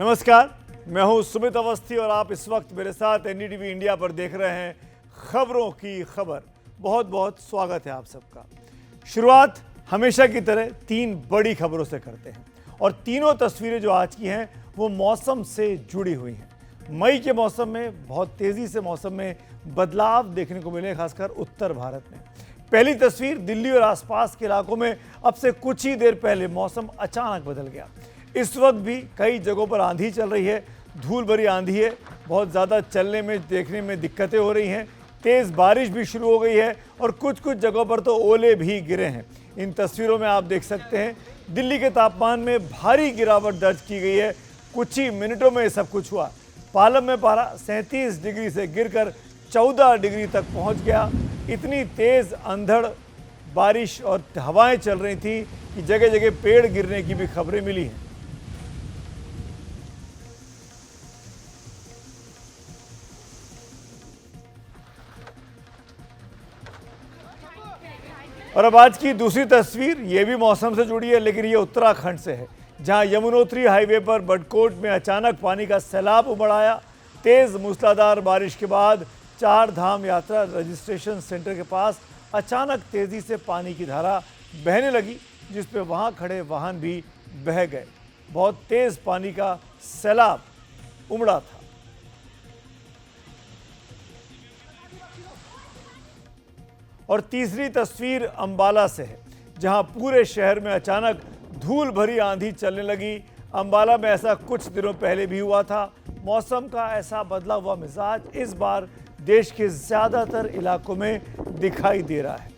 नमस्कार, मैं हूं सुमित अवस्थी और आप इस वक्त मेरे साथ एनडीटीवी इंडिया पर देख रहे हैं खबरों की खबर। बहुत बहुत स्वागत है आप सबका। शुरुआत हमेशा की तरह तीन बड़ी खबरों से करते हैं और तीनों तस्वीरें जो आज की हैं वो मौसम से जुड़ी हुई हैं। मई के मौसम में बहुत तेजी से मौसम में बदलाव देखने को मिले, खासकर उत्तर भारत में। पहली तस्वीर दिल्ली और आसपास के इलाकों में अब से कुछ ही देर पहले मौसम अचानक बदल गया। इस वक्त भी कई जगहों पर आंधी चल रही है, धूल भरी आंधी है, बहुत ज़्यादा चलने में देखने में दिक्कतें हो रही हैं। तेज़ बारिश भी शुरू हो गई है और कुछ कुछ जगहों पर तो ओले भी गिरे हैं। इन तस्वीरों में आप देख सकते हैं दिल्ली के तापमान में भारी गिरावट दर्ज की गई है। कुछ ही मिनटों में ये सब कुछ हुआ। पालम में पारा 37 डिग्री से गिरकर 14 डिग्री तक पहुंच गया। इतनी तेज़ अंधड़ बारिश और हवाएं चल रही थी कि जगह जगह पेड़ गिरने की भी खबरें मिली हैं। और अब आज की दूसरी तस्वीर, ये भी मौसम से जुड़ी है, लेकिन ये उत्तराखंड से है, जहां यमुनोत्री हाईवे पर बडकोट में अचानक पानी का सैलाब उमड़ आया। तेज मूसलाधार बारिश के बाद चार धाम यात्रा रजिस्ट्रेशन सेंटर के पास अचानक तेजी से पानी की धारा बहने लगी, जिस पे वहां खड़े वाहन भी बह गए। बहुत तेज पानी का सैलाब उमड़ा था। और तीसरी तस्वीर अंबाला से है, जहां पूरे शहर में अचानक धूल भरी आंधी चलने लगी। अंबाला में ऐसा कुछ दिनों पहले भी हुआ था। मौसम का ऐसा बदला हुआ मिजाज इस बार देश के ज्यादातर इलाकों में दिखाई दे रहा है।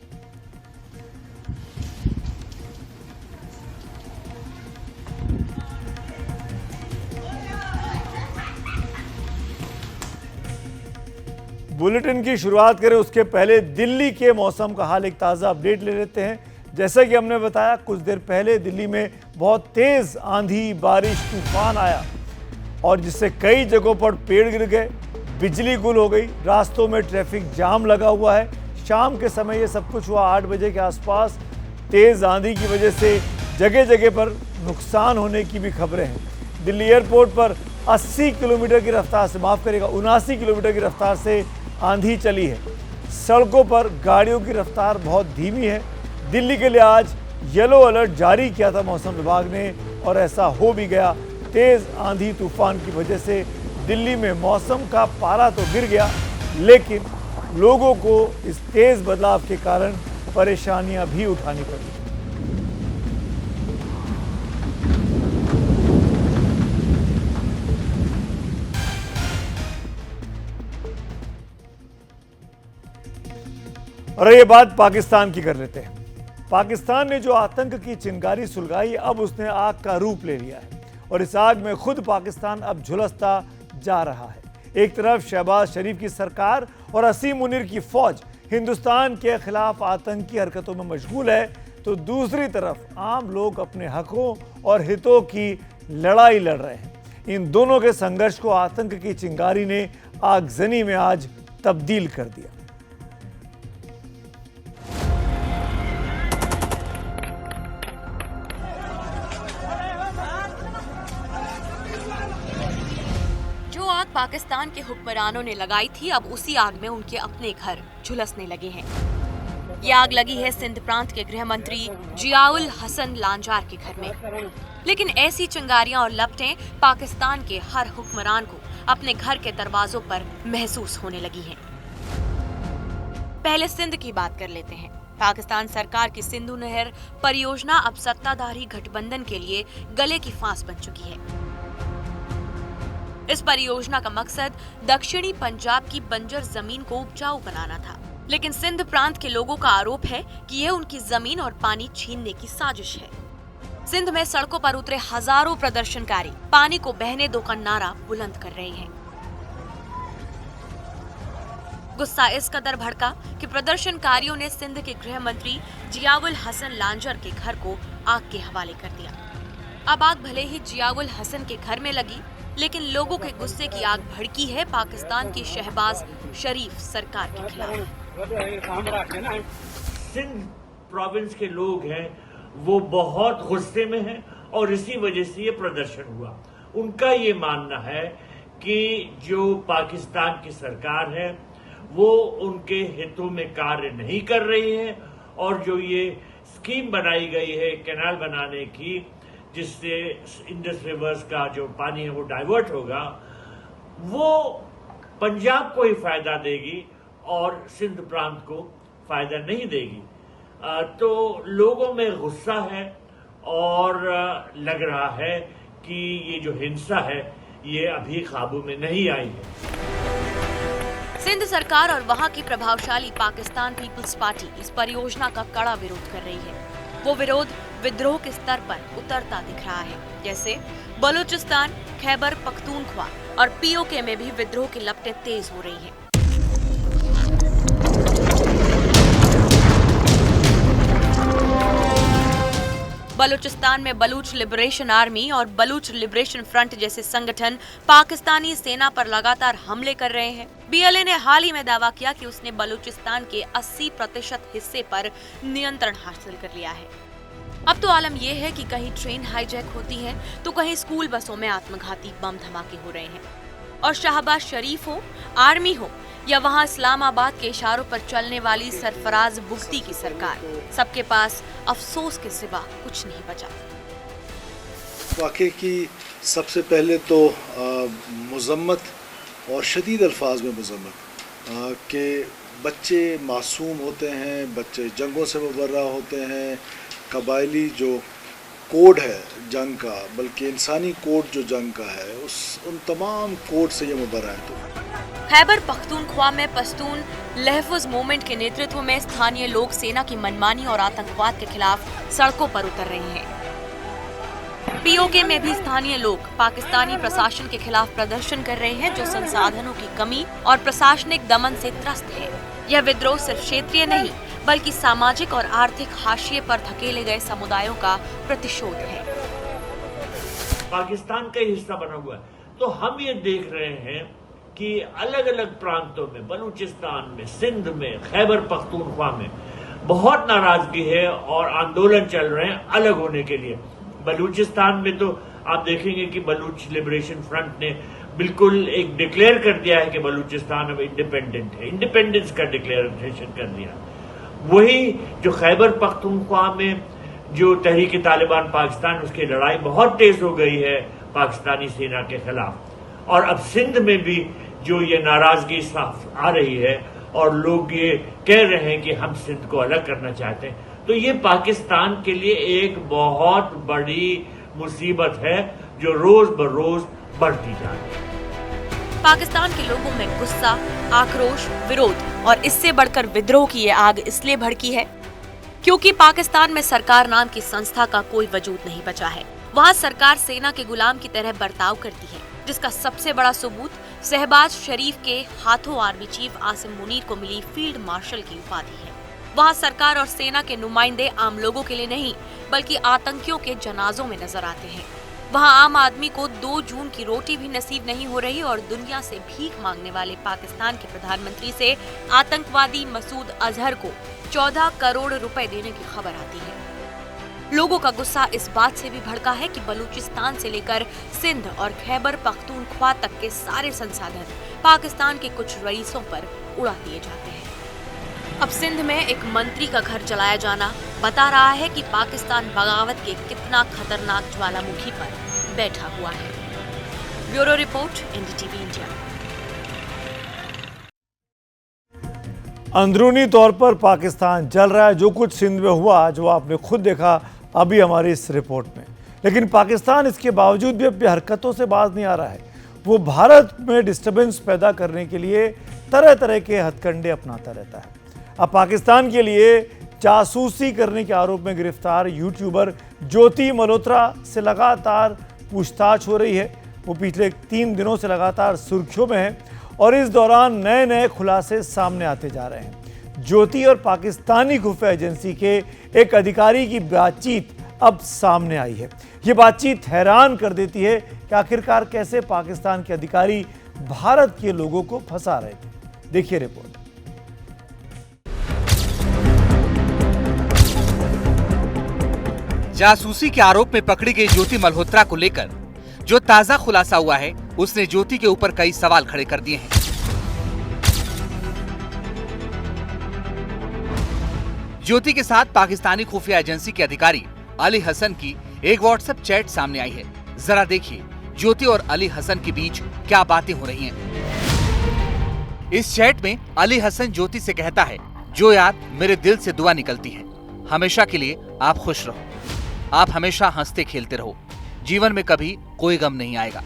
बुलेटिन की शुरुआत करें उसके पहले दिल्ली के मौसम का हाल एक ताज़ा अपडेट ले लेते हैं। जैसा कि हमने बताया, कुछ देर पहले दिल्ली में बहुत तेज़ आंधी, बारिश, तूफान आया और जिससे कई जगहों पर पेड़ गिर गए, बिजली गुल हो गई, रास्तों में ट्रैफिक जाम लगा हुआ है। शाम के समय ये सब कुछ हुआ 8 बजे के आसपास। तेज़ आंधी की वजह से जगह जगह पर नुकसान होने की भी खबरें हैं। दिल्ली एयरपोर्ट पर 80 किलोमीटर की रफ्तार से, माफ़ करिएगा 79 किलोमीटर की रफ्तार से आंधी चली है। सड़कों पर गाड़ियों की रफ्तार बहुत धीमी है। दिल्ली के लिए आज येलो अलर्ट जारी किया था मौसम विभाग ने और ऐसा हो भी गया। तेज़ आंधी तूफान की वजह से दिल्ली में मौसम का पारा तो गिर गया, लेकिन लोगों को इस तेज़ बदलाव के कारण परेशानियां भी उठानी पड़ी। और ये बात पाकिस्तान की कर लेते हैं। पाकिस्तान ने जो आतंक की चिंगारी सुलगाई, अब उसने आग का रूप ले लिया है और इस आग में खुद पाकिस्तान अब झुलसता जा रहा है। एक तरफ शहबाज शरीफ की सरकार और असीम मुनीर की फौज हिंदुस्तान के खिलाफ आतंकी हरकतों में मशगूल है, तो दूसरी तरफ आम लोग अपने हकों और हितों की लड़ाई लड़ रहे हैं। इन दोनों के संघर्ष को आतंक की चिंगारी ने आगजनी में आज तब्दील कर दिया। पाकिस्तान के हुक्मरानों ने लगाई थी, अब उसी आग में उनके अपने घर झुलसने लगे हैं। ये आग लगी है सिंध प्रांत के गृह मंत्री जियाउल हसन लांजार के घर में। लेकिन ऐसी चिंगारियां और लपटें पाकिस्तान के हर हुक्मरान को अपने घर के दरवाजों पर महसूस होने लगी हैं। पहले सिंध की बात कर लेते हैं। पाकिस्तान सरकार की सिंधु नहर परियोजना अब सत्ताधारी गठबंधन के लिए गले की फांस बन चुकी है। इस परियोजना का मकसद दक्षिणी पंजाब की बंजर जमीन को उपजाऊ बनाना था, लेकिन सिंध प्रांत के लोगों का आरोप है कि यह उनकी जमीन और पानी छीनने की साजिश है। सिंध में सड़कों पर उतरे हजारों प्रदर्शनकारी पानी को बहने दो का नारा बुलंद कर रहे हैं। गुस्सा इस कदर भड़का कि प्रदर्शनकारियों ने सिंध के गृह मंत्री जियाउल हसन लांजर के घर को आग के हवाले कर दिया। अब आग भले ही जियाउल हसन के घर में लगी, लेकिन लोगों के गुस्से की आग भड़की है पाकिस्तान की शहबाज शरीफ सरकार के खिलाफ। सिंध प्रोविंस के लोग हैं वो बहुत गुस्से में हैं और इसी वजह से ये प्रदर्शन हुआ। उनका ये मानना है कि जो पाकिस्तान की सरकार है वो उनके हितों में कार्य नहीं कर रही है और जो ये स्कीम बनाई गई है कैनाल बनाने की जिससे इंडस रिवर्स का जो पानी है वो डाइवर्ट होगा, वो पंजाब को ही फायदा देगी और सिंध प्रांत को फायदा नहीं देगी। तो लोगों में गुस्सा है और लग रहा है कि ये जो हिंसा है ये अभी काबू में नहीं आई है। सिंध सरकार और वहां की प्रभावशाली पाकिस्तान पीपल्स पार्टी इस परियोजना का कड़ा विरोध कर रही है। वो विरोध विद्रोह के स्तर पर उतरता दिख रहा है, जैसे बलूचिस्तान, खैबर पख्तूनख्वा और पीओके में भी विद्रोह की लपटें तेज हो रही हैं। बलूचिस्तान में बलूच लिबरेशन आर्मी और बलूच लिबरेशन फ्रंट जैसे संगठन पाकिस्तानी सेना पर लगातार हमले कर रहे हैं। बीएलए ने हाल ही में दावा किया कि उसने बलूचिस्तान के 80% हिस्से पर नियंत्रण हासिल कर लिया है। अब तो आलम यह है कि कहीं ट्रेन हाईजैक होती है तो कहीं स्कूल बसों में आत्मघाती बम धमाके हो रहे हैं। और शाहबाज शरीफ हो, आर्मी हो या वहां इस्लामाबाद के इशारों पर चलने वाली सरफराज बुगटी की सरकार, सबके पास अफसोस के सिवा कुछ नहीं बचा। वाकई की सबसे पहले तो मुज़म्मत और शदीद अल्फाज में मुज़म्मत के बच्चे मासूम होते हैं, बच्चे जंगों से मुबर्रा होते हैं। कबायली जो कोड है जंग का, बल्कि इंसानी कोड जो जंग का है, उन तमाम कोड से ये मुबर्रा है। तो खैबर पख्तूनख्वा में पश्तून लहफुज मूवमेंट के नेतृत्व में स्थानीय लोग सेना की मनमानी और आतंकवाद के खिलाफ सड़कों पर उतर रहे हैं। पीओके में भी स्थानीय लोग पाकिस्तानी प्रशासन के खिलाफ प्रदर्शन कर रहे हैं, जो संसाधनों की कमी और प्रशासनिक दमन से त्रस्त है। यह विद्रोह सिर्फ क्षेत्रीय नहीं बल्कि सामाजिक और आर्थिक हाशिए पर धकेले गए समुदायों का प्रतिशोध है। पाकिस्तान का हिस्सा बना हुआ है, तो हम ये देख रहे हैं कि अलग अलग प्रांतों में, बलूचिस्तान में, सिंध में, खैबर पख्तूनख्वा में बहुत नाराजगी है और आंदोलन चल रहे हैं अलग होने के लिए। बलूचिस्तान में तो आप देखेंगे कि बलूच लिबरेशन फ्रंट ने बिल्कुल एक डिक्लेयर कर दिया है कि बलूचिस्तान अब इंडिपेंडेंट है, इंडिपेंडेंस का डिक्लेरेशन कर दिया। वही जो खैबर पख्तूनख्वा में जो तहरीक तालिबान पाकिस्तान, उसकी लड़ाई बहुत तेज हो गई है पाकिस्तानी सेना के खिलाफ। और अब सिंध में भी जो ये नाराजगी साफ आ रही है और लोग ये कह रहे हैं कि हम सिंध को अलग करना चाहते हैं, तो ये पाकिस्तान के लिए एक बहुत बड़ी मुसीबत है जो रोज बरोज बढ़ती जा रही है। पाकिस्तान के लोगों में गुस्सा, आक्रोश, विरोध और इससे बढ़कर विद्रोह की ये आग इसलिए भड़की है क्योंकि पाकिस्तान में सरकार नाम की संस्था का कोई वजूद नहीं बचा है। वहाँ सरकार सेना के गुलाम की तरह बर्ताव करती है, जिसका सबसे बड़ा सबूत शहबाज शरीफ के हाथों आर्मी चीफ आसिम मुनीर को मिली फील्ड मार्शल की उपाधि है। वहाँ सरकार और सेना के नुमाइंदे आम लोगों के लिए नहीं बल्कि आतंकियों के जनाजों में नजर आते हैं। वहाँ आम आदमी को 2 जून की रोटी भी नसीब नहीं हो रही और दुनिया से भीख मांगने वाले पाकिस्तान के प्रधानमंत्री से आतंकवादी मसूद अजहर को 14 करोड़ रुपए देने की खबर आती है। लोगों का गुस्सा इस बात से भी भड़का है कि बलूचिस्तान से लेकर सिंध और खैबर पख्तूनख्वा तक के सारे संसाधन पाकिस्तान के कुछ रईसों पर उड़ा दिए जाते हैं। अब सिंध में एक मंत्री का घर जलाया जाना बता रहा है कि पाकिस्तान बगावत के कितना खतरनाक ज्वालामुखी पर बैठा हुआ है। Bureau report, NDTV India. अंदरूनी तौर पर पाकिस्तान जल रहा है। जो कुछ सिंध में हुआ, जो आपने खुद देखा अभी हमारी इस रिपोर्ट में, लेकिन पाकिस्तान इसके बावजूद भी अपनी हरकतों से बाज नहीं आ रहा है। वो भारत में डिस्टर्बेंस पैदा करने के लिए तरह तरह के हथकंडे अपनाता रहता है। अब पाकिस्तान के लिए जासूसी करने के आरोप में गिरफ्तार यूट्यूबर ज्योति मल्होत्रा से लगातार पूछताछ हो रही है। वो पिछले 3 दिनों से लगातार सुर्खियों में है और इस दौरान नए नए खुलासे सामने आते जा रहे हैं। ज्योति और पाकिस्तानी खुफिया एजेंसी के एक अधिकारी की बातचीत अब सामने आई है। ये बातचीत हैरान कर देती है कि आखिरकार कैसे पाकिस्तान के अधिकारी भारत के लोगों को फंसा रहे थे। देखिए रिपोर्ट। जासूसी के आरोप में पकड़ी गई ज्योति मल्होत्रा को लेकर जो ताजा खुलासा हुआ है उसने ज्योति के ऊपर कई सवाल खड़े कर दिए हैं। ज्योति के साथ पाकिस्तानी खुफिया एजेंसी के अधिकारी अली हसन की एक व्हाट्सएप चैट सामने आई है। जरा देखिए ज्योति और अली हसन के बीच क्या बातें हो रही हैं। इस चैट में अली हसन ज्योति से कहता है, जो यार मेरे दिल से दुआ निकलती है, हमेशा के लिए आप खुश रहो, आप हमेशा हंसते खेलते रहो, जीवन में कभी कोई गम नहीं आएगा।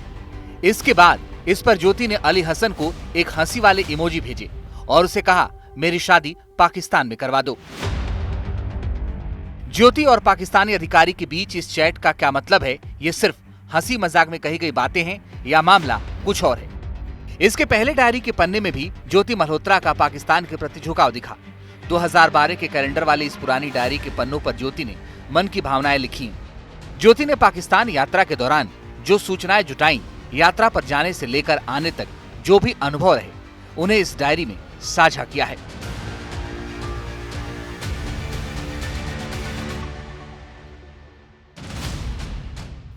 इसके बाद इस पर ज्योति ने अली हसन को एक हंसी वाले इमोजी भेजे और उसे कहा, मेरी शादी पाकिस्तान में करवा दो। ज्योति और पाकिस्तानी अधिकारी के बीच इस चैट का क्या मतलब है, ये सिर्फ हंसी मजाक में कही गई बातें हैं या मामला कुछ और है। इसके पहले डायरी के पन्ने में भी ज्योति मल्होत्रा का पाकिस्तान के प्रति झुकाव दिखा। 2012 के कैलेंडर वाली इस पुरानी डायरी के पन्नों पर ज्योति ने मन की भावनाएं लिखी। ज्योति ने पाकिस्तान यात्रा के दौरान जो सूचनाएं जुटाई, यात्रा पर जाने से लेकर आने तक जो भी अनुभव रहे, उन्हें इस डायरी में साझा किया है।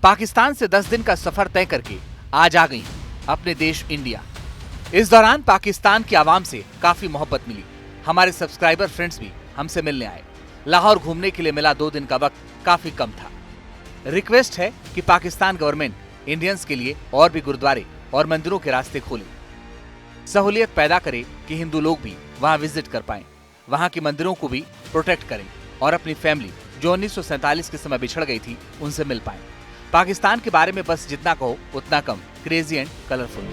पाकिस्तान से 10 दिन का सफर तय करके आज आ गई अपने देश इंडिया। इस दौरान पाकिस्तान की आवाम से काफी मोहब्बत मिली। हमारे सब्सक्राइबर फ्रेंड्स भी हमसे मिलने आए। लाहौर घूमने के लिए मिला 2 दिन का वक्त काफी कम था। रिक्वेस्ट है कि पाकिस्तान गवर्नमेंट इंडियंस के लिए और भी गुरुद्वारे और मंदिरों के रास्ते खोले, सहूलियत पैदा करे कि हिंदू लोग भी वहां विजिट कर पाएं, वहां के मंदिरों को भी प्रोटेक्ट करें और अपनी फैमिली जो 1947 के समय बिछड़ गई थी उनसे मिल पाएं। पाकिस्तान के बारे में बस जितना कहो उतना कम, क्रेजी एंड कलरफुल।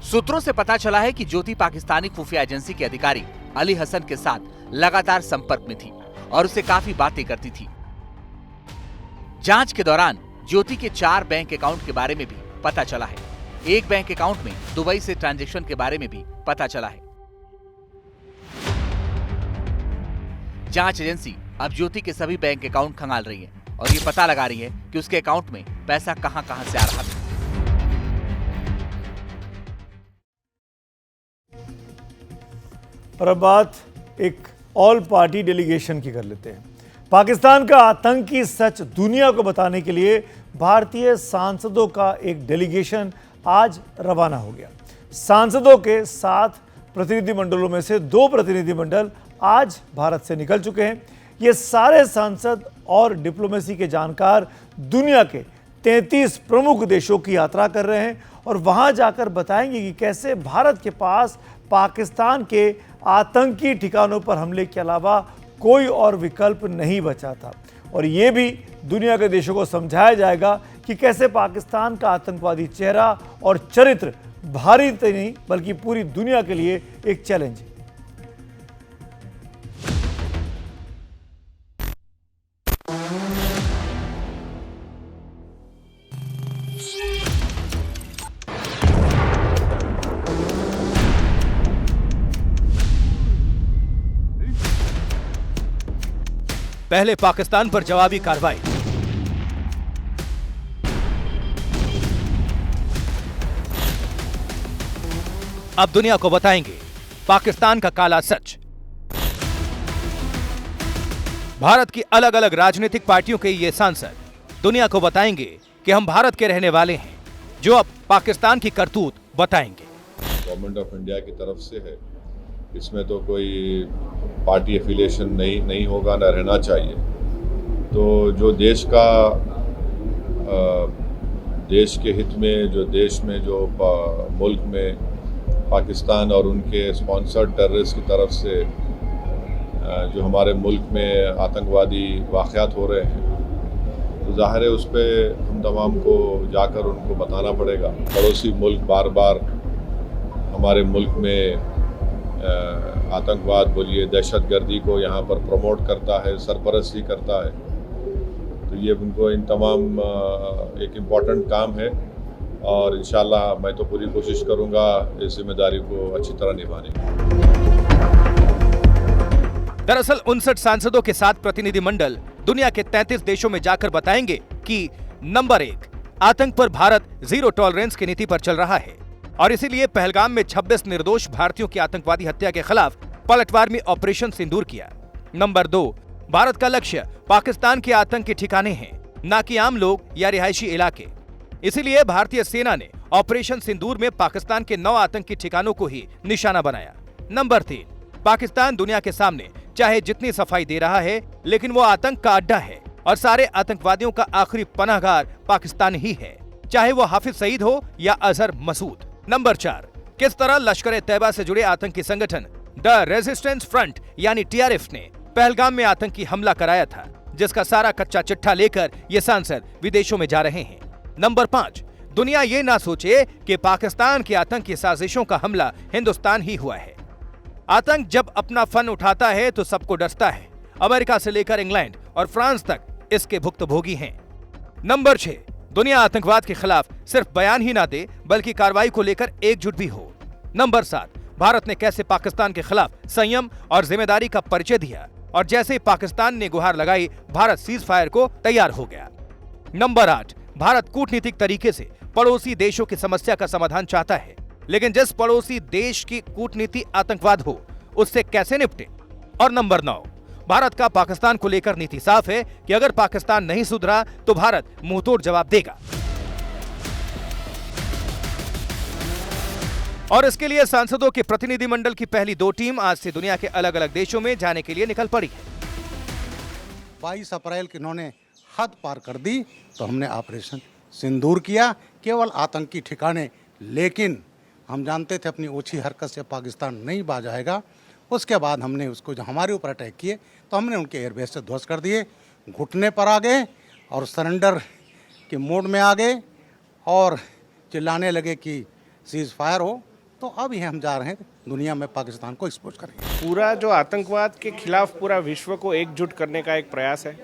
सूत्रों से पता चला है कि ज्योति पाकिस्तानी खुफिया एजेंसी के अधिकारी अली हसन के साथ लगातार संपर्क में थी और उसे काफी बातें करती थी। जांच के दौरान ज्योति के 4 बैंक अकाउंट के बारे में भी पता चला है। एक बैंक अकाउंट में दुबई से ट्रांजैक्शन के बारे में भी पता चला है। जांच एजेंसी अब ज्योति के सभी बैंक अकाउंट खंगाल रही है और ये पता लगा रही है कि उसके अकाउंट में पैसा कहां से आ रहा था। और अब बात एक ऑल पार्टी डेलीगेशन की कर लेते हैं। पाकिस्तान का आतंकी सच दुनिया को बताने के लिए भारतीय सांसदों का एक डेलीगेशन आज रवाना हो गया। सांसदों के 7 प्रतिनिधिमंडलों में से 2 प्रतिनिधिमंडल आज भारत से निकल चुके हैं। ये सारे सांसद और डिप्लोमेसी के जानकार दुनिया के 33 प्रमुख देशों की यात्रा कर रहे हैं और वहां जाकर बताएंगे कि कैसे भारत के पास पाकिस्तान के आतंकी ठिकानों पर हमले के अलावा कोई और विकल्प नहीं बचा था। और ये भी दुनिया के देशों को समझाया जाएगा कि कैसे पाकिस्तान का आतंकवादी चेहरा और चरित्र भारत नहीं बल्कि पूरी दुनिया के लिए एक चैलेंज है। पहले पाकिस्तान पर जवाबी कार्रवाई। अब दुनिया को बताएंगे पाकिस्तान का काला सच। भारत की अलग अलग राजनीतिक पार्टियों के ये सांसद दुनिया को बताएंगे कि हम भारत के रहने वाले हैं, जो अब पाकिस्तान की करतूत बताएंगे। गवर्नमेंट ऑफ इंडिया की तरफ से है, इसमें तो कोई पार्टी एफिलिएशन नहीं होगा, ना रहना चाहिए। तो जो देश के हित में, जो देश में, जो मुल्क में पाकिस्तान और उनके स्पॉन्सर्ड टेररिस्ट की तरफ से जो हमारे मुल्क में आतंकवादी वाक़यात हो रहे हैं, तो ज़ाहिर है उस पर हम तमाम को जाकर उनको बताना पड़ेगा। पड़ोसी मुल्क बार बार हमारे मुल्क में आतंकवाद बोलिए, दहशतगर्दी को यहाँ पर प्रमोट करता है, सरपरस्ती करता है। तो ये उनको इन तमाम एक इम्पॉर्टेंट काम है और इंशाल्लाह मैं तो पूरी कोशिश करूँगा इस जिम्मेदारी को अच्छी तरह निभाने की। दरअसल 59 सांसदों के साथ प्रतिनिधिमंडल दुनिया के 33 देशों में जाकर बताएंगे कि नंबर 1, आतंक पर भारत जीरो टॉलरेंस की नीति पर चल रहा है और इसीलिए पहलगाम में 26 निर्दोष भारतीयों की आतंकवादी हत्या के खिलाफ पलटवार में ऑपरेशन सिंदूर किया। नंबर 2, भारत का लक्ष्य पाकिस्तान के आतंकी ठिकाने हैं, न कि आम लोग या रिहायशी इलाके। इसीलिए भारतीय सेना ने ऑपरेशन सिंदूर में पाकिस्तान के 9 आतंकी ठिकानों को ही निशाना बनाया। नंबर 3, पाकिस्तान दुनिया के सामने चाहे जितनी सफाई दे रहा है, लेकिन वो आतंक का अड्डा है और सारे आतंकवादियों का आखिरी पनाहगार पाकिस्तान ही है, चाहे वो हाफिज सईद हो या अजहर मसूद। नंबर 4, किस तरह लश्कर-ए-तैयबा से जुड़े आतंकी संगठन द रेजिस्टेंस फ्रंट यानी टीआरएफ ने पहलगाम में आतंकी हमला कराया था, जिसका सारा कच्चा चिट्ठा लेकर ये सांसद विदेशों में जा रहे हैं। नंबर 5, दुनिया ये ना सोचे कि पाकिस्तान की आतंकी साजिशों का हमला हिंदुस्तान ही हुआ है। आतंक जब अपना फन उठाता है तो सबको डसता है। अमेरिका से लेकर इंग्लैंड और फ्रांस तक इसके भुक्तभोगी हैं। नंबर 6, दुनिया आतंकवाद के खिलाफ सिर्फ बयान ही ना दे बल्कि कार्रवाई को लेकर एकजुट भी हो। नंबर 7, भारत ने कैसे पाकिस्तान के खिलाफ संयम और जिम्मेदारी का परिचय दिया और जैसे ही पाकिस्तान ने गुहार लगाई, भारत सीज फायर को तैयार हो गया। नंबर 8, भारत कूटनीतिक तरीके से पड़ोसी देशों की समस्या का समाधान चाहता है, लेकिन जिस पड़ोसी देश की कूटनीति आतंकवाद हो, उससे कैसे निपटे। और नंबर 9, भारत का पाकिस्तान को लेकर नीति साफ है कि अगर पाकिस्तान नहीं सुधरा तो भारत मुंहतोड़ जवाब देगा। और इसके लिए सांसदों के प्रतिनिधिमंडल की पहली 2 टीम आज से दुनिया के अलग अलग देशों में जाने के लिए निकल पड़ी है। 22 अप्रैल की इन्होंने हद पार कर दी तो हमने ऑपरेशन सिंदूर किया, केवल आतंकी ठिकाने, लेकिन हम जानते थे अपनी ओछी हरकत से पाकिस्तान नहीं बाज आएगा। उसके बाद हमने उसको जो हमारे ऊपर अटैक किए तो हमने उनके एयरबेस से ध्वस्त कर दिए, घुटने पर आ गए और सरेंडर के मोड में आ गए और चिल्लाने लगे कि सीज फायर हो। तो अब ये हम जा रहे हैं दुनिया में पाकिस्तान को एक्सपोज करेंगे। पूरा जो आतंकवाद के खिलाफ पूरा विश्व को एकजुट करने का एक प्रयास है।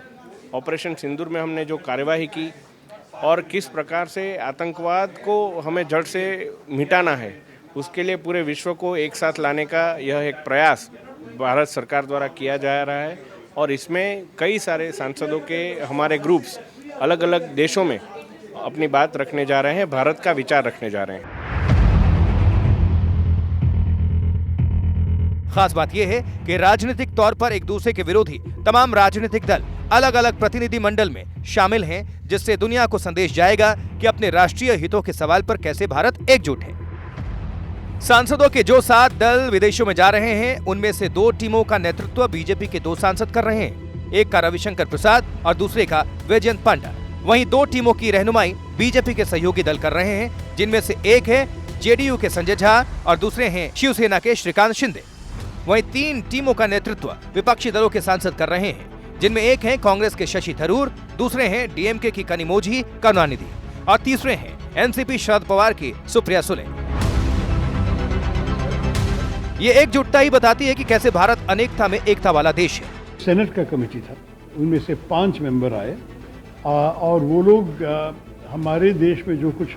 ऑपरेशन सिंदूर में हमने जो कार्यवाही की और किस प्रकार से आतंकवाद को हमें जड़ से मिटाना है, उसके लिए पूरे विश्व को एक साथ लाने का यह एक प्रयास भारत सरकार द्वारा किया जा रहा है। और इसमें कई सारे सांसदों के हमारे ग्रुप्स अलग अलग देशों में अपनी बात रखने जा रहे हैं, भारत का विचार रखने जा रहे हैं। खास बात यह है कि राजनीतिक तौर पर एक दूसरे के विरोधी तमाम राजनीतिक दल अलग अलग प्रतिनिधि मंडल में शामिल हैं, जिससे दुनिया को संदेश जाएगा कि अपने राष्ट्रीय हितों के सवाल पर कैसे भारत एकजुट है। सांसदों के जो 7 दल विदेशों में जा रहे हैं, उनमें से 2 टीमों का नेतृत्व बीजेपी के 2 सांसद कर रहे हैं। एक का रविशंकर प्रसाद और दूसरे का वैजयंत पांडा। वहीं 2 टीमों की रहनुमाई बीजेपी के सहयोगी दल कर रहे हैं, जिनमें से एक है जेडीयू के संजय झा और दूसरे हैं शिवसेना के श्रीकांत शिंदे। वहीं 3 टीमों का नेतृत्व विपक्षी दलों के सांसद कर रहे हैं, जिनमें एक हैं कांग्रेस के शशि थरूर, दूसरे हैं डीएमके की कनिमोझी करुणानिधि और तीसरे हैं एनसीपी शरद पवार की सुप्रिया सुले। ये एकजुटता ही बताती है कि कैसे भारत अनेकता में एकता वाला देश है। सेनेट का कमेटी था, उनमें से 5 मेंबर आए और वो लोग हमारे देश में जो कुछ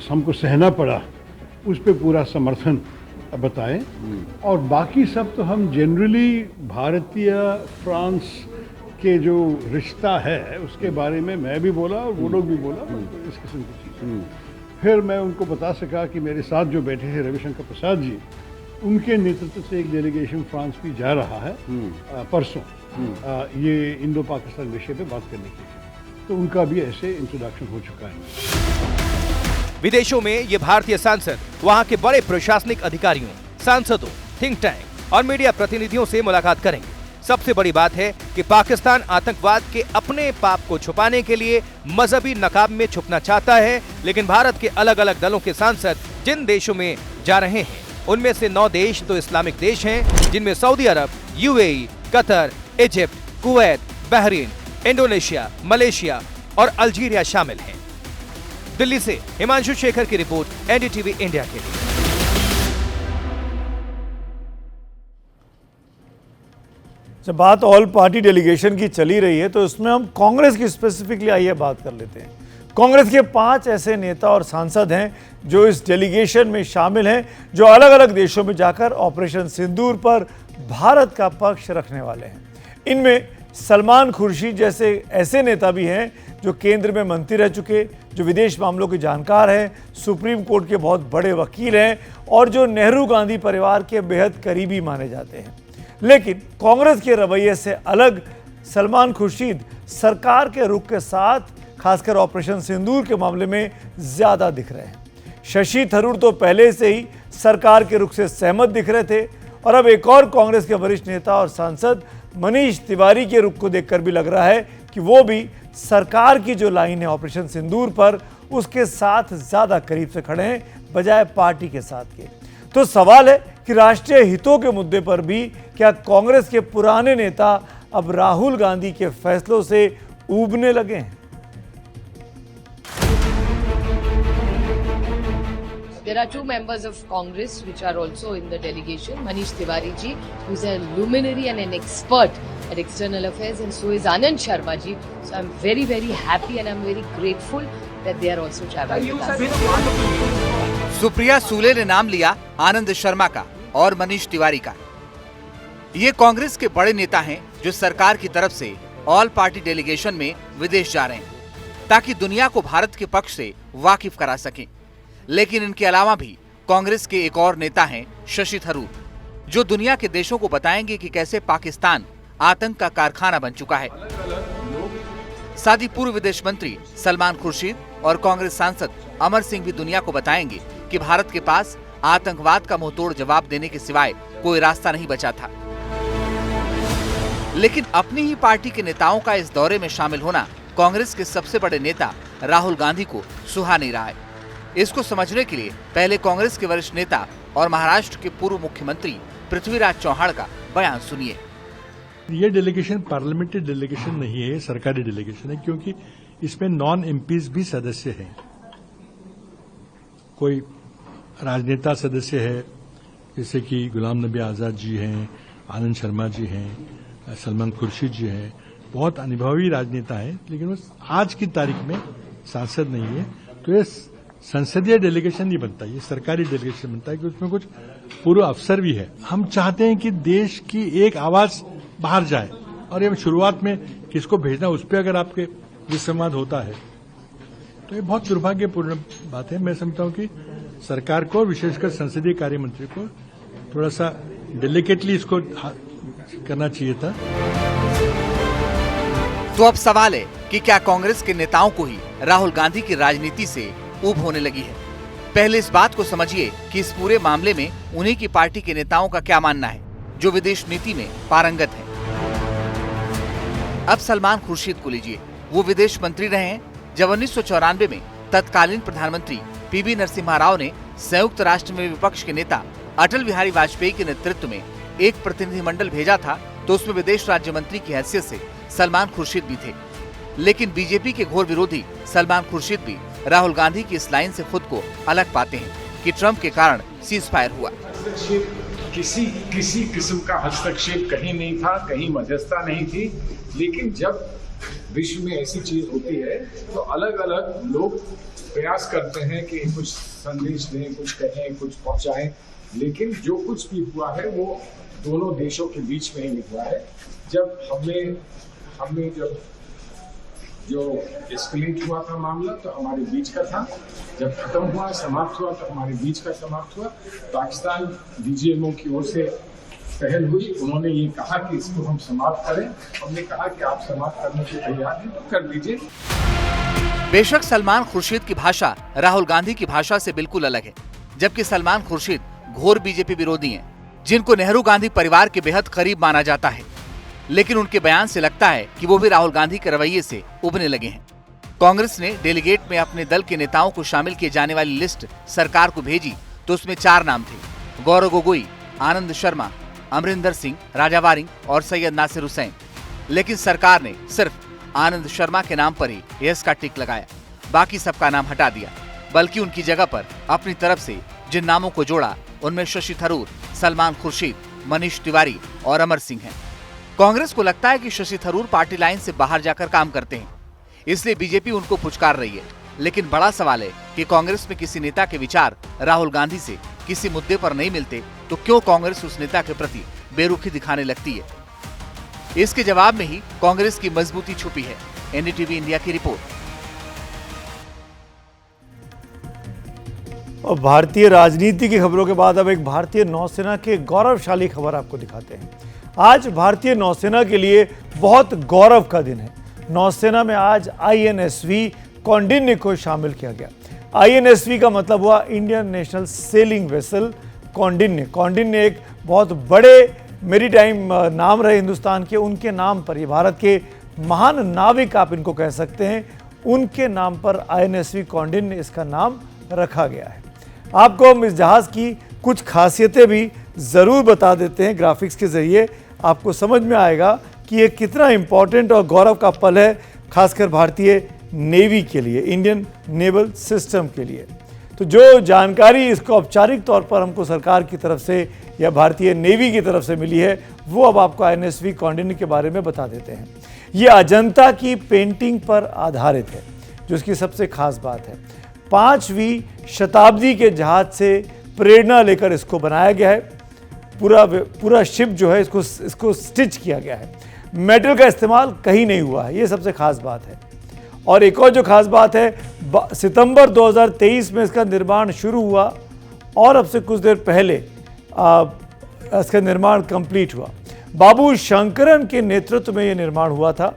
हमको सहना पड़ा उस पर पूरा समर्थन बताएं और बाकी सब तो हम जनरली भारतीय फ्रांस के जो रिश्ता है उसके बारे में मैं भी बोला और वो लोग भी बोला, इस किस्म की चीज़। फिर मैं उनको बता सका कि मेरे साथ जो बैठे थे रविशंकर प्रसाद जी, उनके नेतृत्व से एक डेलीगेशन फ्रांस भी जा रहा है परसों ये इंडो पाकिस्तान विषय पे बात करने के लिए, तो उनका भी ऐसे इंट्रोडक्शन हो चुका है। विदेशों में ये भारतीय सांसद वहां के बड़े प्रशासनिक अधिकारियों, सांसदों, थिंक टैंक और मीडिया प्रतिनिधियों से मुलाकात करेंगे। सबसे बड़ी बात है कि पाकिस्तान आतंकवाद के अपने पाप को छुपाने के लिए मजहबी नकाब में छुपना चाहता है, लेकिन भारत के अलग अलग दलों के सांसद जिन देशों में जा रहे हैं, उनमें से 9 देश तो इस्लामिक देश हैं, जिनमें सऊदी अरब, UAE, Qatar, Egypt, Kuwait, Bahrain, Indonesia, Malaysia और अल्जीरिया शामिल हैं। दिल्ली से हिमांशु शेखर की रिपोर्ट, एनडीटीवी इंडिया के लिए। जब बात ऑल पार्टी डेलीगेशन की चली रही है तो इसमें हम कांग्रेस की स्पेसिफिकली आइए बात कर लेते हैं। कांग्रेस के 5 ऐसे नेता और सांसद हैं जो इस डेलीगेशन में शामिल हैं, जो अलग अलग देशों में जाकर ऑपरेशन सिंदूर पर भारत का पक्ष रखने वाले हैं। इनमें सलमान खुर्शीद जैसे ऐसे नेता भी हैं जो केंद्र में मंत्री रह चुके, जो विदेश मामलों के जानकार हैं, सुप्रीम कोर्ट के बहुत बड़े वकील हैं और जो नेहरू गांधी परिवार के बेहद करीबी माने जाते हैं। लेकिन कांग्रेस के रवैये से अलग सलमान खुर्शीद सरकार के रुख के साथ खासकर ऑपरेशन सिंदूर के मामले में ज्यादा दिख रहे हैं। शशि थरूर तो पहले से ही सरकार के रुख से सहमत दिख रहे थे और अब एक और कांग्रेस के वरिष्ठ नेता और सांसद मनीष तिवारी के रुख को देखकर भी लग रहा है कि वो भी सरकार की जो लाइन है ऑपरेशन सिंदूर पर, उसके साथ ज्यादा करीब से खड़े हैं बजाय पार्टी के साथ के। तो सवाल है कि राष्ट्रीय हितों के मुद्दे पर भी क्या कांग्रेस के पुराने नेता अब राहुल गांधी के फैसलों से ऊबने लगे हैं? There are two members of Congress which are also in the delegation. Manish Tiwari ji, who is a luminary and an expert at external affairs, and so is Anand Sharma ji. So I'm very, very happy and I'm very grateful that they are also traveling with us. Supriya सूले ने नाम लिया आनंद शर्मा का और मनीष तिवारी का। ये कांग्रेस के बड़े नेता हैं जो सरकार की तरफ से ऑल पार्टी डेलीगेशन में विदेश जा रहे हैं ताकि दुनिया को भारत के पक्ष से वाकिफ करा सकें। लेकिन इनके अलावा भी कांग्रेस के एक और नेता हैं शशि थरूर, जो दुनिया के देशों को बताएंगे कि कैसे पाकिस्तान आतंक का कारखाना बन चुका है। साथ ही पूर्व विदेश मंत्री सलमान खुर्शीद और कांग्रेस सांसद अमर सिंह भी दुनिया को बताएंगे कि भारत के पास आतंकवाद का मुंहतोड़ जवाब देने के सिवाय कोई रास्ता नहीं बचा था। लेकिन अपनी ही पार्टी के नेताओं का इस दौरे में शामिल होना कांग्रेस के सबसे बड़े नेता राहुल गांधी को सुहा नहीं रहा है। इसको समझने के लिए पहले कांग्रेस के वरिष्ठ नेता और महाराष्ट्र के पूर्व मुख्यमंत्री पृथ्वीराज चौहान का बयान सुनिए। ये डेलीगेशन पार्लियामेंट्री डेलीगेशन नहीं है, ये सरकारी डेलीगेशन है, क्योंकि इसमें नॉन एमपीज भी सदस्य हैं। कोई राजनेता सदस्य है जैसे कि गुलाम नबी आजाद जी हैं, आनंद शर्मा जी हैं, सलमान खुर्शीद जी हैं, बहुत अनुभवी राजनेता हैं, लेकिन वो आज की तारीख में सांसद नहीं है। तो ये संसदीय डेलीगेशन नहीं बनता, ये सरकारी डेलीगेशन बनता है कि उसमें कुछ पूर्व अफसर भी है। हम चाहते हैं कि देश की एक आवाज बाहर जाए और ये शुरुआत में किसको भेजना उस पर अगर आपके विसंवाद होता है तो ये बहुत दुर्भाग्यपूर्ण बात है। मैं समझता हूं कि सरकार को, विशेषकर संसदीय कार्य मंत्री को, थोड़ा सा डेलिकेटली इसको करना चाहिए था। तो अब सवाल है कि क्या कांग्रेस के नेताओं को ही राहुल गांधी की राजनीति से ऊब होने लगी है? पहले इस बात को समझिए कि इस पूरे मामले में उन्हीं की पार्टी के नेताओं का क्या मानना है जो विदेश नीति में पारंगत है। अब सलमान खुर्शीद को लीजिए, वो विदेश मंत्री रहे हैं जब 1994 में तत्कालीन प्रधानमंत्री पीवी नरसिम्हा राव ने संयुक्त राष्ट्र में विपक्ष के नेता अटल बिहारी वाजपेयी के नेतृत्व में एक प्रतिनिधिमंडल भेजा था, तो उसमें विदेश राज्य मंत्री की हैसियत से सलमान खुर्शीद भी थे। लेकिन बीजेपी के घोर विरोधी सलमान खुर्शीद भी राहुल गांधी की इस लाइन से खुद को अलग पाते हैं कि ट्रंप के कारण सीज फायर हुआ। किसी किस्म का हस्तक्षेप कहीं नहीं था, कहीं मध्यस्थता नहीं थी। लेकिन जब विश्व में ऐसी चीज होती है तो अलग अलग लोग प्रयास करते हैं कि कुछ संदेश दें, कुछ कहें, कुछ पहुंचाएं। लेकिन जो कुछ भी हुआ है वो दोनों देशों के बीच में ही हुआ है। जब हमने जो एस्केलेट हुआ था मामला तो हमारे बीच का था, जब खत्म हुआ, समाप्त हुआ तो हमारे बीच का समाप्त हुआ। पाकिस्तान डीजीएमओ की ओर से पहल हुई, उन्होंने ये कहा कि इसको हम समाप्त करें। हमने कहा कि आप समाप्त करने के तैयार हैं तो कर लीजिए। बेशक सलमान खुर्शीद की भाषा राहुल गांधी की भाषा से बिल्कुल अलग है, जबकि सलमान खुर्शीद घोर बीजेपी विरोधी हैं, जिनको नेहरू गांधी परिवार के बेहद करीब माना जाता है। लेकिन उनके बयान से लगता है कि वो भी राहुल गांधी के रवैये से उबने लगे हैं। कांग्रेस ने डेलीगेट में अपने दल के नेताओं को शामिल किए जाने वाली लिस्ट सरकार को भेजी तो उसमें 4 नाम थे: गौरव गोगोई, आनंद शर्मा, अमरिंदर सिंह, राजा वारिंग और सैयद नासिर हुसैन। लेकिन सरकार ने सिर्फ आनंद शर्मा के नाम पर ही यस का टिक लगाया, बाकी सबका नाम हटा दिया। बल्कि उनकी जगह पर अपनी तरफ से जिन नामों को जोड़ा उनमें शशि थरूर, सलमान खुर्शीद, मनीष तिवारी और अमर सिंह हैं। कांग्रेस को लगता है कि शशि थरूर पार्टी लाइन से बाहर जाकर काम करते हैं, इसलिए बीजेपी उनको पुचकार रही है। लेकिन बड़ा सवाल है कि कांग्रेस में किसी नेता के विचार राहुल गांधी से किसी मुद्दे पर नहीं मिलते तो क्यों कांग्रेस उस नेता के प्रति बेरुखी दिखाने लगती है? इसके जवाब में ही कांग्रेस की मजबूती छुपी है। एनडीटीवी इंडिया की रिपोर्ट। और भारतीय राजनीति की खबरों के बाद अब एक भारतीय नौसेना के गौरवशाली खबर आपको दिखाते हैं। आज भारतीय नौसेना के लिए बहुत गौरव का दिन है। नौसेना में आज INSV कौंडिन्य को शामिल किया गया। INSV का मतलब हुआ Indian national selling vessel Kaundinya. Kaundinya एक बहुत बड़े मेरीटाइम नाम रहे हिंदुस्तान के, उनके नाम पर, ये भारत के महान नाविक आप इनको कह सकते हैं, उनके नाम पर INSV कौंडिन्य इसका नाम रखा गया है। आपको हम इस जहाज़ की कुछ खासियतें भी ज़रूर बता देते हैं ग्राफिक्स के ज़रिए, आपको समझ में आएगा कि ये कितना इम्पॉर्टेंट और गौरव का पल है, खासकर भारतीय नेवी के लिए, इंडियन नेवल सिस्टम के लिए। तो जो जानकारी इसको औपचारिक तौर पर हमको सरकार की तरफ से या भारतीय नेवी की तरफ से मिली है, वो अब आपको INSV कौंडिन्य के बारे में बता देते हैं। ये अजंता की पेंटिंग पर आधारित है, जो इसकी सबसे खास बात है। 5वीं शताब्दी के जहाज से प्रेरणा लेकर इसको बनाया गया है। पूरा शिप जो है इसको स्टिच किया गया है। मेटल का इस्तेमाल कहीं नहीं हुआ है, ये सबसे खास बात है। और एक और जो खास बात है, सितंबर 2023 में इसका निर्माण शुरू हुआ और अब से कुछ देर पहले इसका निर्माण कंप्लीट हुआ। बाबू शंकरन के नेतृत्व में यह निर्माण हुआ था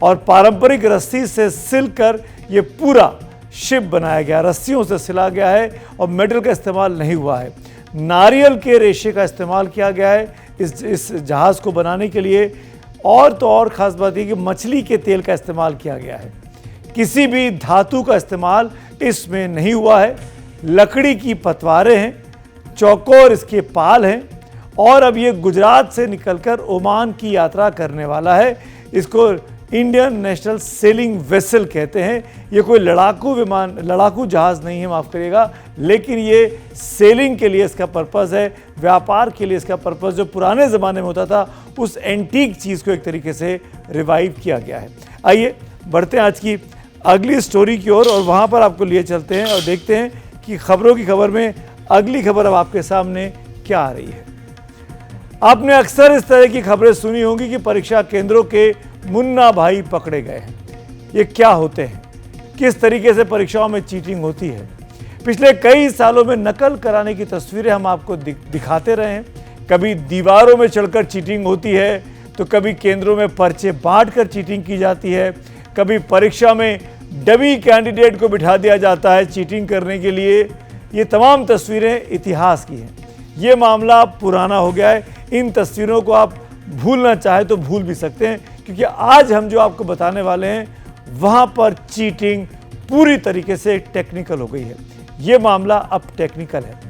और पारंपरिक रस्सी से सिलकर ये पूरा शिप बनाया गया, रस्सियों से सिला गया है और मेटल का इस्तेमाल नहीं हुआ है। नारियल के रेशे का इस्तेमाल किया गया है इस जहाज़ को बनाने के लिए। और तो और ख़ास बात यह कि मछली के तेल का इस्तेमाल किया गया है, किसी भी धातु का इस्तेमाल इसमें नहीं हुआ है। लकड़ी की पतवारें हैं, चौकोर इसके पाल हैं और अब ये गुजरात से निकलकर ओमान की यात्रा करने वाला है। इसको इंडियन नेशनल सेलिंग वेसल कहते हैं। ये कोई लड़ाकू जहाज़ नहीं है, माफ़ करिएगा, लेकिन ये सेलिंग के लिए इसका पर्पज़ है, व्यापार के लिए इसका पर्पज़ जो पुराने ज़माने में होता था, उस एंटीक चीज़ को एक तरीके से रिवाइव किया गया है। आइए बढ़ते हैं आज की अगली स्टोरी की ओर और वहाँ पर आपको लिए चलते हैं और देखते हैं कि खबरों की खबर में अगली खबर अब आपके सामने क्या आ रही है। आपने अक्सर इस तरह की खबरें सुनी होंगी कि परीक्षा केंद्रों के मुन्ना भाई पकड़े गए हैं। ये क्या होते हैं, किस तरीके से परीक्षाओं में चीटिंग होती है। पिछले कई सालों में नकल कराने की तस्वीरें हम आपको दिखाते रहे हैं। कभी दीवारों में चढ़कर चीटिंग होती है, तो कभी केंद्रों में पर्चे बांटकर चीटिंग की जाती है, कभी परीक्षा में डमी कैंडिडेट को बिठा दिया जाता है चीटिंग करने के लिए। ये तमाम तस्वीरें इतिहास की हैं। ये मामला पुराना हो गया है। इन तस्वीरों को आप भूलना चाहे तो भूल भी सकते हैं, क्योंकि आज हम जो आपको बताने वाले हैं वहाँ पर चीटिंग पूरी तरीके से टेक्निकल हो गई है। ये मामला अब टेक्निकल है।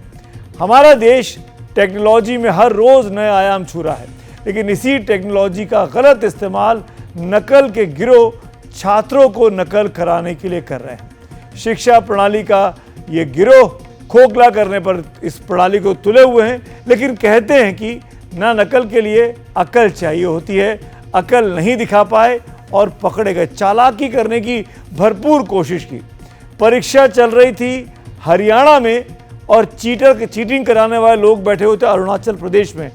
हमारा देश टेक्नोलॉजी में हर रोज़ नए आयाम छू रहा है, लेकिन इसी टेक्नोलॉजी का गलत इस्तेमाल नकल के गिरोह छात्रों को नकल कराने के लिए कर रहे हैं। शिक्षा प्रणाली का ये गिरोह खोखला करने पर इस प्रणाली को तुले हुए हैं, लेकिन कहते हैं कि ना नकल के लिए अकल चाहिए होती है, अकल नहीं दिखा पाए और पकड़े गए। चालाकी करने की भरपूर कोशिश की। परीक्षा चल रही थी हरियाणा में और चीटिंग कराने वाले लोग बैठे हुए थे अरुणाचल प्रदेश में,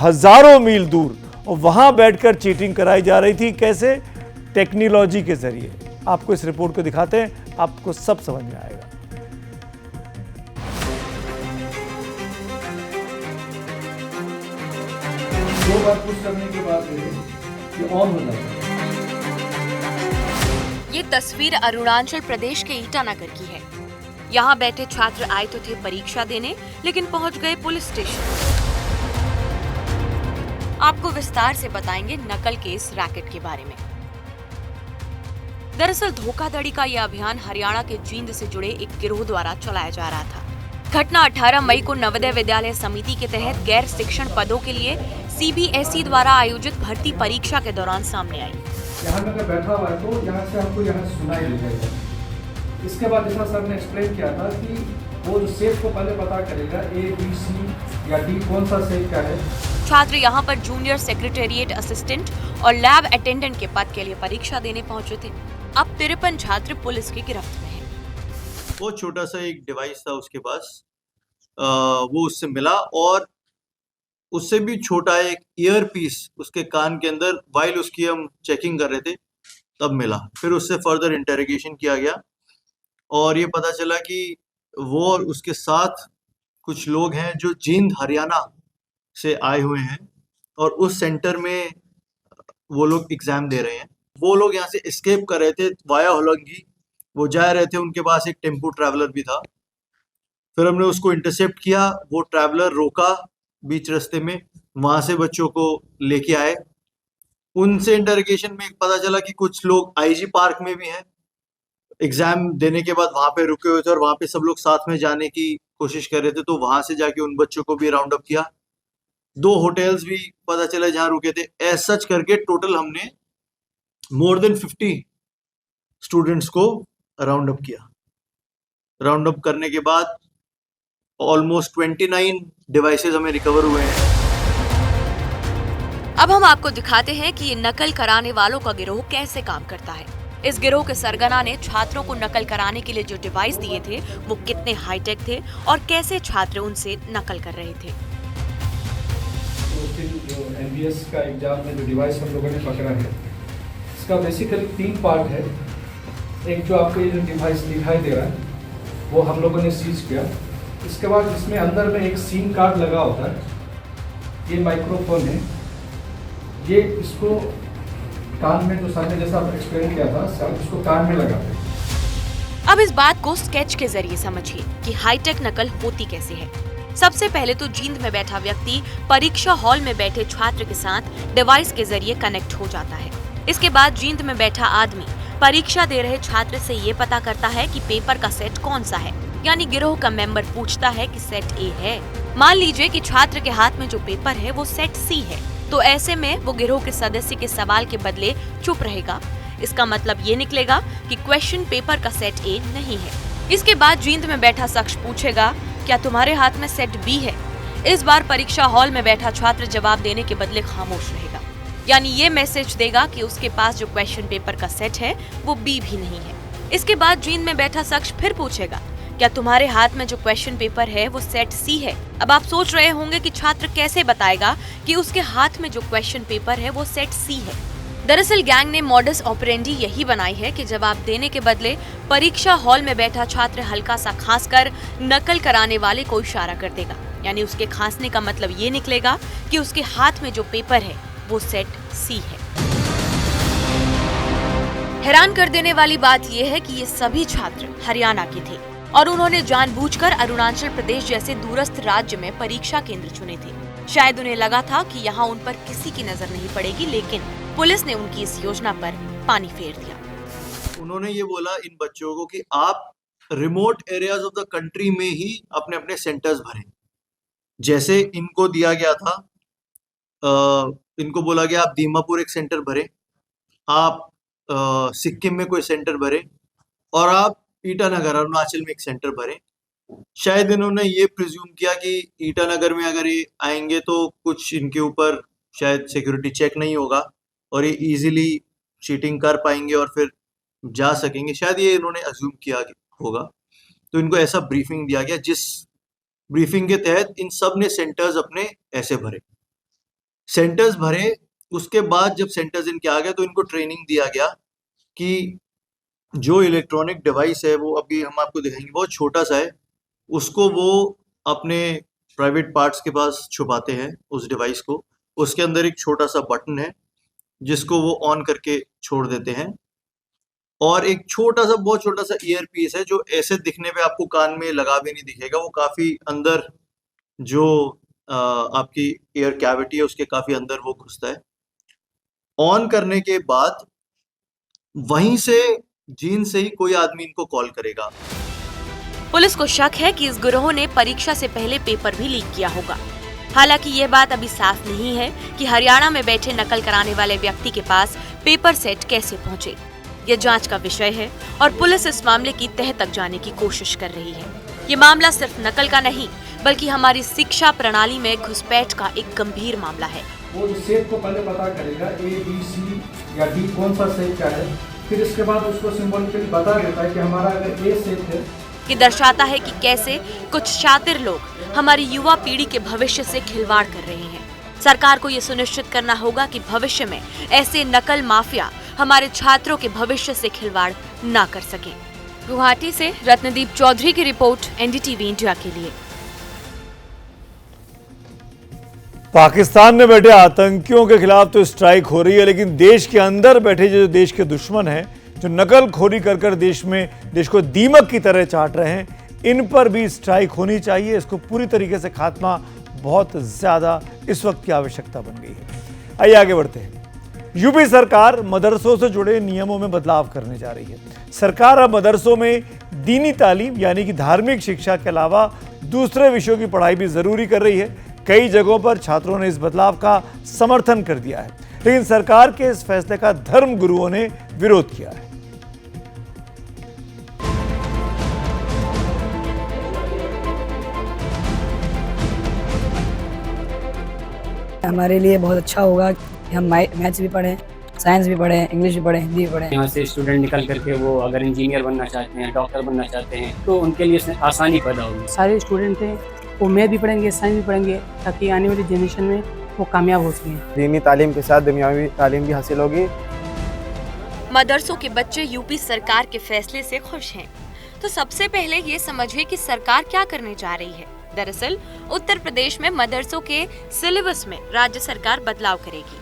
हजारों मील दूर, और वहाँ बैठकर चीटिंग कराई जा रही थी। कैसे? टेक्नोलॉजी के जरिए। आपको इस रिपोर्ट को दिखाते हैं, आपको सब समझ में आएगा। दो बार पुश करने के बाद ये ऑन हो जाता है। ये तस्वीर अरुणाचल प्रदेश के ईटानगर की है। यहाँ बैठे छात्र आए तो थे परीक्षा देने, लेकिन पहुंच गए पुलिस स्टेशन। आपको विस्तार से बताएंगे नकल के इस रैकेट के बारे में। दरअसल धोखाधड़ी का यह अभियान हरियाणा के जींद से जुड़े एक गिरोह द्वारा चलाया जा रहा था। घटना 18 मई को नवोदय विद्यालय समिति के तहत गैर शिक्षण पदों के लिए CBSE द्वारा आयोजित भर्ती परीक्षा के दौरान सामने आई। यहाँ में बैठा हुआ है तो यहाँ से आपको यहाँ सुनाई दे जाएगा। इसके बाद जैसा सर ने एक्सप्लेन किया था कि वो जो सेफ को पहले पता करेगा A, B, C या D कौन सा सेफ का है। छात्र यहाँ पर जूनियर सेक्रेटेरिएट असिस्टेंट और लैब अटेंडेंट के पद के लिए परीक्षा देने पहुंचे थे। अब 53 छात्र पुलिस की गिरफ्त में हैं। वो छोटा सा एक डिवाइस था उसके पास, वो उससे मिला और उससे भी छोटा एक ईयर पीस उसके कान के अंदर वाइल उसकी हम चेकिंग कर रहे थे तब मिला। फिर उससे फर्दर इंटेरोगेशन किया गया और ये पता चला कि वो और उसके साथ कुछ लोग हैं जो जींद हरियाणा से आए हुए हैं और उस सेंटर में वो लोग एग्जाम दे रहे हैं। वो लोग यहाँ से एस्केप कर रहे थे वाया होलंगी, वो जा रहे थे, उनके पास एक टेम्पो ट्रैवलर भी था। फिर हमने उसको इंटरसेप्ट किया, वो ट्रैवलर रोका बीच रास्ते में, वहां से बच्चों को लेके आए। उनसे इंटरोगेशन में पता चला कि कुछ लोग आईजी पार्क में भी हैं, एग्जाम देने के बाद वहां पे रुके हुए थे और वहां पे सब लोग साथ में जाने की कोशिश कर रहे थे, तो वहां से जाके उन बच्चों को भी राउंड अप किया। 2 होटल्स भी पता चला जहां रुके थे। एज सच करके टोटल हमने मोर देन 50 स्टूडेंट्स को राउंड अप किया। राउंड अप करने के बाद ऑलमोस्ट 29 डिवाइसेस हमें रिकवर हुए हैं। अब हम आपको दिखाते हैं कि ये नकल कराने वालों का गिरोह कैसे काम करता है। इस गिरोह के सरगना ने छात्रों को नकल कराने के लिए जो डिवाइस दिए थे वो कितने हाईटेक थे और कैसे छात्र उनसे नकल कर रहे थे। उस दिन जो MBS का एग्जाम में जो डिवाइस हम लोगों ने पकड़ा है, इसका बेसिकली 3 पार्ट है। एक जो आपको ये जो डिवाइस दिखाई दे रहा है वो हम लोगों ने सीज किया। इसके बाद इसमें अंदर में एक सिम कार्ड लगा होता है, ये माइक्रोफोन है, ये इसको कान में, जो सर ने जैसा एक्सप्लेन किया था, सर इसको कान में लगाते हैं। अब इस बात को स्केच के जरिए समझिए कि हाईटेक नकल होती कैसे है। सबसे पहले तो जींद में बैठा व्यक्ति परीक्षा हॉल में बैठे छात्र के साथ डिवाइस के जरिए कनेक्ट हो जाता है। इसके बाद जींद में बैठा आदमी परीक्षा दे रहे छात्र से ये पता करता है कि पेपर का सेट कौन सा है, यानी गिरोह का मेंबर पूछता है कि सेट ए है। मान लीजिए कि छात्र के हाथ में जो पेपर है वो सेट सी है, तो ऐसे में वो गिरोह के सदस्य के सवाल के बदले चुप रहेगा। इसका मतलब ये निकलेगा कि क्वेश्चन पेपर का सेट ए नहीं है। इसके बाद जींद में बैठा शख्स पूछेगा, क्या तुम्हारे हाथ में सेट बी है? इस बार परीक्षा हॉल में बैठा छात्र जवाब देने के बदले खामोश रहेगा, यानी ये मैसेज देगा कि उसके पास जो क्वेश्चन पेपर का सेट है वो बी भी नहीं है। इसके बाद जींद में बैठा शख्स फिर पूछेगा, क्या तुम्हारे हाथ में जो क्वेश्चन पेपर है वो सेट सी है? अब आप सोच रहे होंगे कि छात्र कैसे बताएगा कि उसके हाथ में जो क्वेश्चन पेपर है वो सेट सी है। दरअसल गैंग ने मॉडस ऑपरेंडी यही बनाई है कि जवाब देने के बदले परीक्षा हॉल में बैठा छात्र हल्का सा खांसकर नकल कराने वाले को इशारा कर देगा, यानी उसके खांसने का मतलब ये निकलेगा कि उसके हाथ में जो पेपर है वो सेट सी है। हैरान कर देने वाली बात यह है कि ये सभी छात्र हरियाणा के थे और उन्होंने जानबूझकर अरुणाचल प्रदेश जैसे दूरस्थ राज्य में परीक्षा केंद्र चुने थे। शायद उन्हें लगा था कि यहाँ उन पर किसी की नजर नहीं पड़ेगी, लेकिन पुलिस ने उनकी इस योजना पर पानी फेर दिया। उन्होंने ये बोला इन बच्चों को कि आप remote areas of the country में ही अपने अपने सेंटर्स भरें। जैसे इनको दिया गया था, इनको बोला गया आप दीमापुर एक सेंटर भरें, आप सिक्किम में कोई सेंटर भरें और आप ईटानगर अरुणाचल में एक सेंटर भरें। शायद इन्होंने ये प्रिज्यूम किया कि ईटानगर में अगर ये आएंगे तो कुछ इनके ऊपर शायद सिक्योरिटी चेक नहीं होगा और ये इजीली चीटिंग कर पाएंगे और फिर जा सकेंगे। शायद ये इन्होंने अज्यूम किया होगा, तो इनको ऐसा ब्रीफिंग दिया गया, जिस ब्रीफिंग के तहत इन सब ने सेंटर्स अपने ऐसे भरे। सेंटर्स भरे, उसके बाद जब सेंटर्स इनके आ गए तो इनको ट्रेनिंग दिया गया कि जो इलेक्ट्रॉनिक डिवाइस है वो अभी हम आपको दिखाएंगे, बहुत छोटा सा है, उसको वो अपने प्राइवेट पार्ट्स के पास छुपाते हैं उस डिवाइस को। उसके अंदर एक छोटा सा बटन है जिसको वो ऑन करके छोड़ देते हैं और एक छोटा सा, बहुत छोटा सा ईयर पीस है जो ऐसे दिखने पे आपको कान में लगा भी नहीं दिखेगा, वो काफी अंदर जो आपकी ईयर कैविटी है उसके काफी अंदर वो घुसता है। ऑन करने के बाद वहीं से जीन से ही कोई आदमी इनको कॉल करेगा। पुलिस को शक है कि इस गिरोह ने परीक्षा से पहले पेपर भी लीक किया होगा। हालांकि ये बात अभी साफ नहीं है कि हरियाणा में बैठे नकल कराने वाले व्यक्ति के पास पेपर सेट कैसे पहुंचे। ये जांच का विषय है और पुलिस इस मामले की तह तक जाने की कोशिश कर रही है। ये मामला सिर्फ नकल का नहीं, बल्कि हमारी शिक्षा प्रणाली में घुसपैठ का एक गंभीर मामला है। वो सेट को पहले पता करेगा A, B, C या D कौन सा सेट क्या है, फिर इसके बाद उसको सिंबॉलिकली बता देता है कि हमारा अगर A सेट है। ये दर्शाता है कि कैसे कुछ शातिर लोग हमारी युवा पीढ़ी के भविष्य से खिलवाड़ कर रहे हैं। सरकार को ये सुनिश्चित करना होगा कि भविष्य में ऐसे नकल माफिया हमारे छात्रों के भविष्य से खिलवाड़ ना कर सके। गुवाहाटी से रत्नदीप चौधरी की रिपोर्ट, NDTV इंडिया के लिए। पाकिस्तान में बैठे आतंकियों के खिलाफ तो स्ट्राइक हो रही है, लेकिन देश के अंदर बैठे जो देश के दुश्मन हैं, जो नकलखोरी कर कर देश को दीमक की तरह चाट रहे हैं, इन पर भी स्ट्राइक होनी चाहिए। इसको पूरी तरीके से खात्मा बहुत ज़्यादा इस वक्त की आवश्यकता बन गई है। आइए आगे बढ़ते हैं। यूपी सरकार मदरसों से जुड़े नियमों में बदलाव करने जा रही है। सरकार अब मदरसों में दीनी तालीम यानी कि धार्मिक शिक्षा के अलावा दूसरे विषयों की पढ़ाई भी जरूरी कर रही है। कई जगहों पर छात्रों ने इस बदलाव का समर्थन कर दिया है, लेकिन सरकार के इस फैसले का धर्म गुरुओं ने विरोध किया है। हमारे लिए बहुत अच्छा होगा कि हम मैथ्स भी पढ़ें, साइंस भी पढ़ें, इंग्लिश भी पढ़ें, हिंदी भी पढ़ें। यहाँ से स्टूडेंट निकल करके वो अगर इंजीनियर बनना चाहते हैं, डॉक्टर बनना चाहते हैं, तो उनके लिए आसानी पैदा होगी। सारे स्टूडेंट हैं वो मैथ भी पढ़ेंगे, साइंस भी पढ़ेंगे, ताकि आने वाली जनरेशन में वो कामयाब हो सकें। दीनी तालीम के साथ दुनियावी तालीम भी हासिल होगी। मदरसों के बच्चे यूपी सरकार के फैसले से खुश हैं। तो सबसे पहले ये समझिए कि सरकार क्या करने जा रही है। दरअसल उत्तर प्रदेश में मदरसों के सिलेबस में राज्य सरकार बदलाव करेगी।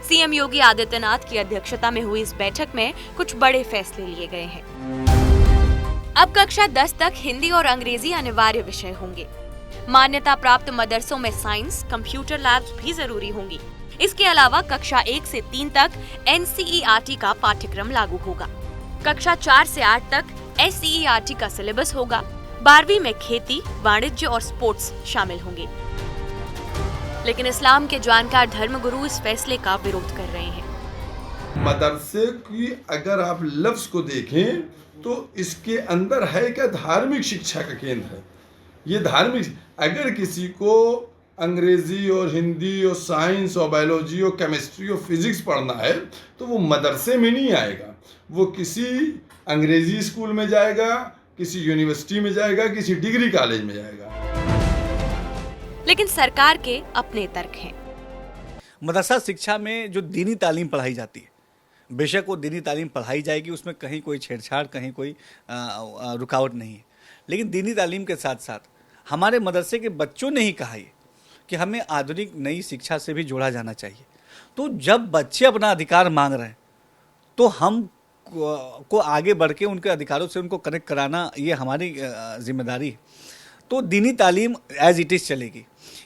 सीएम योगी आदित्यनाथ की अध्यक्षता में हुई इस बैठक में कुछ बड़े फैसले लिए गए हैं। अब कक्षा 10 तक हिंदी और अंग्रेजी अनिवार्य विषय होंगे। मान्यता प्राप्त मदरसों में साइंस, कंप्यूटर लैब्स भी जरूरी होंगी। इसके अलावा कक्षा 1 से 3 तक NCERT का पाठ्यक्रम लागू होगा। कक्षा 4 से 8 तक SCERT का सिलेबस होगा। 12वीं में खेती, वाणिज्य और स्पोर्ट्स शामिल होंगे। लेकिन इस्लाम के जानकार धर्मगुरु इस फैसले का विरोध कर रहे हैं। मदरसे की अगर आप लफ्ज को देखें तो इसके अंदर है क्या, धार्मिक शिक्षा का केंद्र है। ये धार्मिक, अगर किसी को अंग्रेजी और हिंदी और साइंस और बायोलॉजी और केमिस्ट्री और फिजिक्स पढ़ना है तो वो मदरसे में नहीं आएगा, वो किसी अंग्रेजी स्कूल में जाएगा, किसी यूनिवर्सिटी में जाएगा, किसी डिग्री कॉलेज में जाएगा। लेकिन सरकार के अपने तर्क हैं। मदरसा शिक्षा में जो दीनी तालीम पढ़ाई जाती है, बेशक वो दीनी तालीम पढ़ाई जाएगी, उसमें कहीं कोई छेड़छाड़, कहीं कोई रुकावट नहीं है, लेकिन दीनी तालीम के साथ साथ हमारे मदरसे के बच्चों ने ही कहा है कि हमें आधुनिक नई शिक्षा से भी जोड़ा जाना चाहिए। तो जब बच्चे अपना अधिकार मांग रहे हैं तो हम को आगे बढ़ के उनके अधिकारों से उनको कनेक्ट कराना ये हमारी जिम्मेदारी है। तो दीनी तालीम एज इट इज़ चलेगी।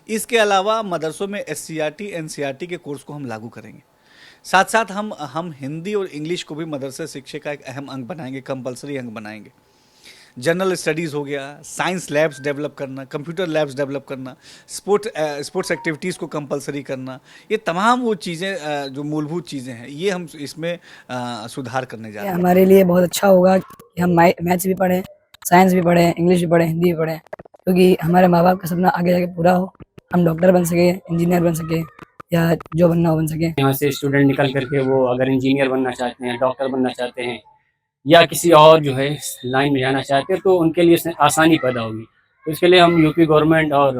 इसके अलावा मदरसों में SCERT, NCERT के कोर्स को हम लागू करेंगे। साथ साथ हम हिंदी और इंग्लिश को भी मदरसा शिक्षा का एक अहम अंग बनाएंगे, कंपलसरी अंग बनाएंगे। जनरल स्टडीज़ हो गया, साइंस लैब्स डेवलप करना, कंप्यूटर लैब्स डेवलप करना, स्पोर्ट्स एक्टिविटीज़ को कंपलसरी करना, ये तमाम वो चीज़ें जो मूलभूत चीज़ें हैं, ये हम इसमें सुधार करने जा रहे हैं। हमारे लिए बहुत अच्छा होगा कि हम मैथ्स भी पढ़ें, साइंस भी पढ़ें, इंग्लिश भी पढ़ें, हिंदी भी पढ़ें, क्योंकि हमारे माँ बाप का सपना आगे जाके पूरा हो, हम डॉक्टर बन सके, इंजीनियर बन सके, या जो बनना हो बन सके। यहाँ से स्टूडेंट निकल करके वो अगर इंजीनियर बनना चाहते हैं, डॉक्टर बनना चाहते हैं, या किसी और जो है लाइन में जाना चाहते हैं, तो उनके लिए आसानी पैदा होगी। तो इसके लिए हम यूपी गवर्नमेंट और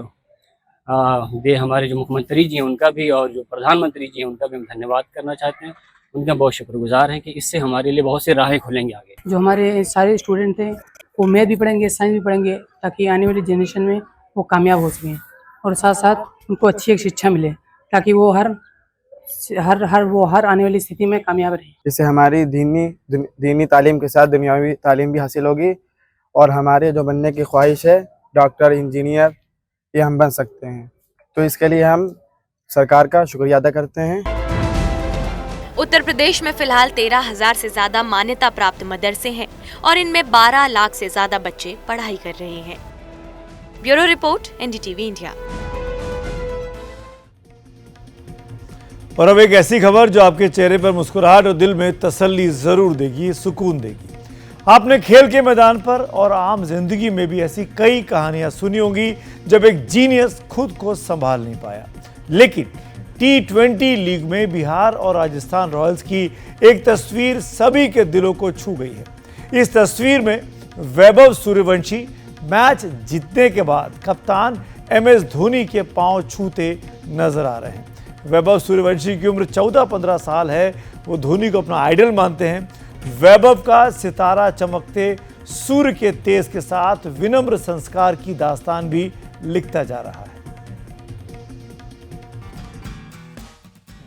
हमारे जो मुख्यमंत्री जी हैं उनका भी, और जो प्रधानमंत्री जी हैं उनका भी हम धन्यवाद करना चाहते हैं। उनका बहुत शुक्रगुजार हैं कि इससे हमारे लिए बहुत से राहें खुलेंगे आगे। जो हमारे सारे स्टूडेंट हैं वो मैथ भी पढ़ेंगे, साइंस भी पढ़ेंगे, ताकि आने वाली जनरेशन में वो कामयाब हो सकें, और साथ साथ उनको अच्छी एक शिक्षा मिले, ताकि वो हर आने वाली स्थिति में कामयाब रहे। इससे हमारी दीनी तालीम के साथ दुनियावी तालीम भी हासिल होगी, और हमारे जो बनने की ख्वाहिश है डॉक्टर, इंजीनियर, ये हम बन सकते हैं। तो इसके लिए हम सरकार का शुक्रिया अदा करते हैं। उत्तर प्रदेश में फिलहाल 13,000 से ज्यादा मान्यता प्राप्त मदरसे हैं और इनमें 12 लाख से ज्यादा बच्चे पढ़ाई कर रहे हैं। Bureau report, NDTV India. और अब एक ऐसी खबर जो आपके चेहरे पर मुस्कुराहट और दिल में तसल्ली जरूर देगी, सुकून देगी। आपने खेल के मैदान पर और आम जिंदगी में भी ऐसी कई कहानियां सुनी होंगी जब एक जीनियस खुद को संभाल नहीं पाया, लेकिन T20 लीग में बिहार और राजस्थान रॉयल्स की एक तस्वीर सभी के दिलों को छू गई है। इस तस्वीर में वैभव सूर्यवंशी मैच जीतने के बाद कप्तान MS धोनी के पांव छूते नजर आ रहे हैं। वैभव सूर्यवंशी की उम्र 14-15 साल है। वो धोनी को अपना आइडल मानते हैं। वैभव का सितारा चमकते सूर्य के तेज के साथ विनम्र संस्कार की दास्तान भी लिखता जा रहा है।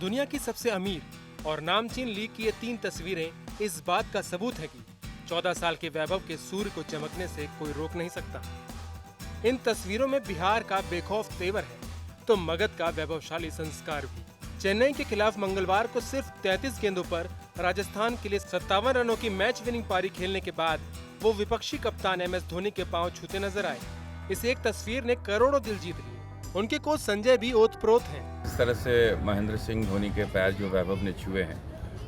दुनिया की सबसे अमीर और नामचीन लीग की ये 3 तस्वीरें इस बात का सबूत है कि 14 साल के वैभव के सूर्य को चमकने से कोई रोक नहीं सकता। इन तस्वीरों में बिहार का बेखौफ तेवर है तो मगध का वैभवशाली संस्कार भी। चेन्नई के खिलाफ मंगलवार को सिर्फ 33 गेंदों पर राजस्थान के लिए 57 रनों की मैच विनिंग पारी खेलने के बाद वो विपक्षी कप्तान MS धोनी के पांव छूते नजर आए। इस एक तस्वीर ने करोड़ों दिल जीत लिए। उनके कोच संजय भी ओतप्रोत हैं। इस तरह से महेंद्र सिंह धोनी के पैर जो वैभव ने छुए हैं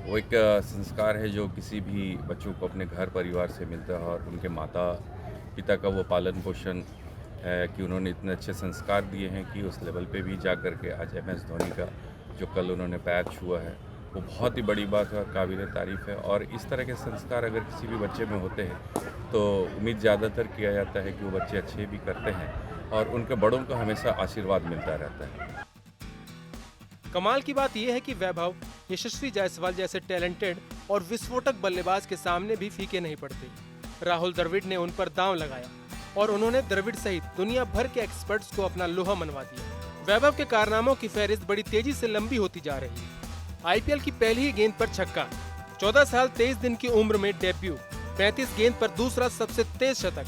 वो एक संस्कार है जो किसी भी बच्चों को अपने घर परिवार से मिलता है और उनके माता पिता का वो पालन पोषण है कि उन्होंने इतने अच्छे संस्कार दिए हैं कि उस लेवल पे भी जा कर के आज MS धोनी का जो कल उन्होंने पैर छुआ है वो बहुत ही बड़ी बात है और काबिल तारीफ़ है। और इस तरह के संस्कार अगर किसी भी बच्चे में होते हैं तो उम्मीद ज़्यादातर किया जाता है कि वो बच्चे अच्छे भी करते हैं और उनके बड़ों को हमेशा आशीर्वाद मिलता रहता है। कमाल की बात यह है कि वैभव यशस्वी जायसवाल जैसे टैलेंटेड और विस्फोटक बल्लेबाज के सामने भी फीके नहीं पड़ते। राहुल द्रविड़ ने उन पर दांव लगाया और उन्होंने द्रविड़ सहित दुनिया भर के एक्सपर्ट्स को अपना लोहा मनवा दिया। वैभव के कारनामों की फहरिस्त बड़ी तेजी से लंबी होती जा रही है। IPL की पहली ही गेंद पर छक्का, 14 साल 23 दिन की उम्र में डेब्यू, 35 गेंद पर दूसरा सबसे तेज शतक,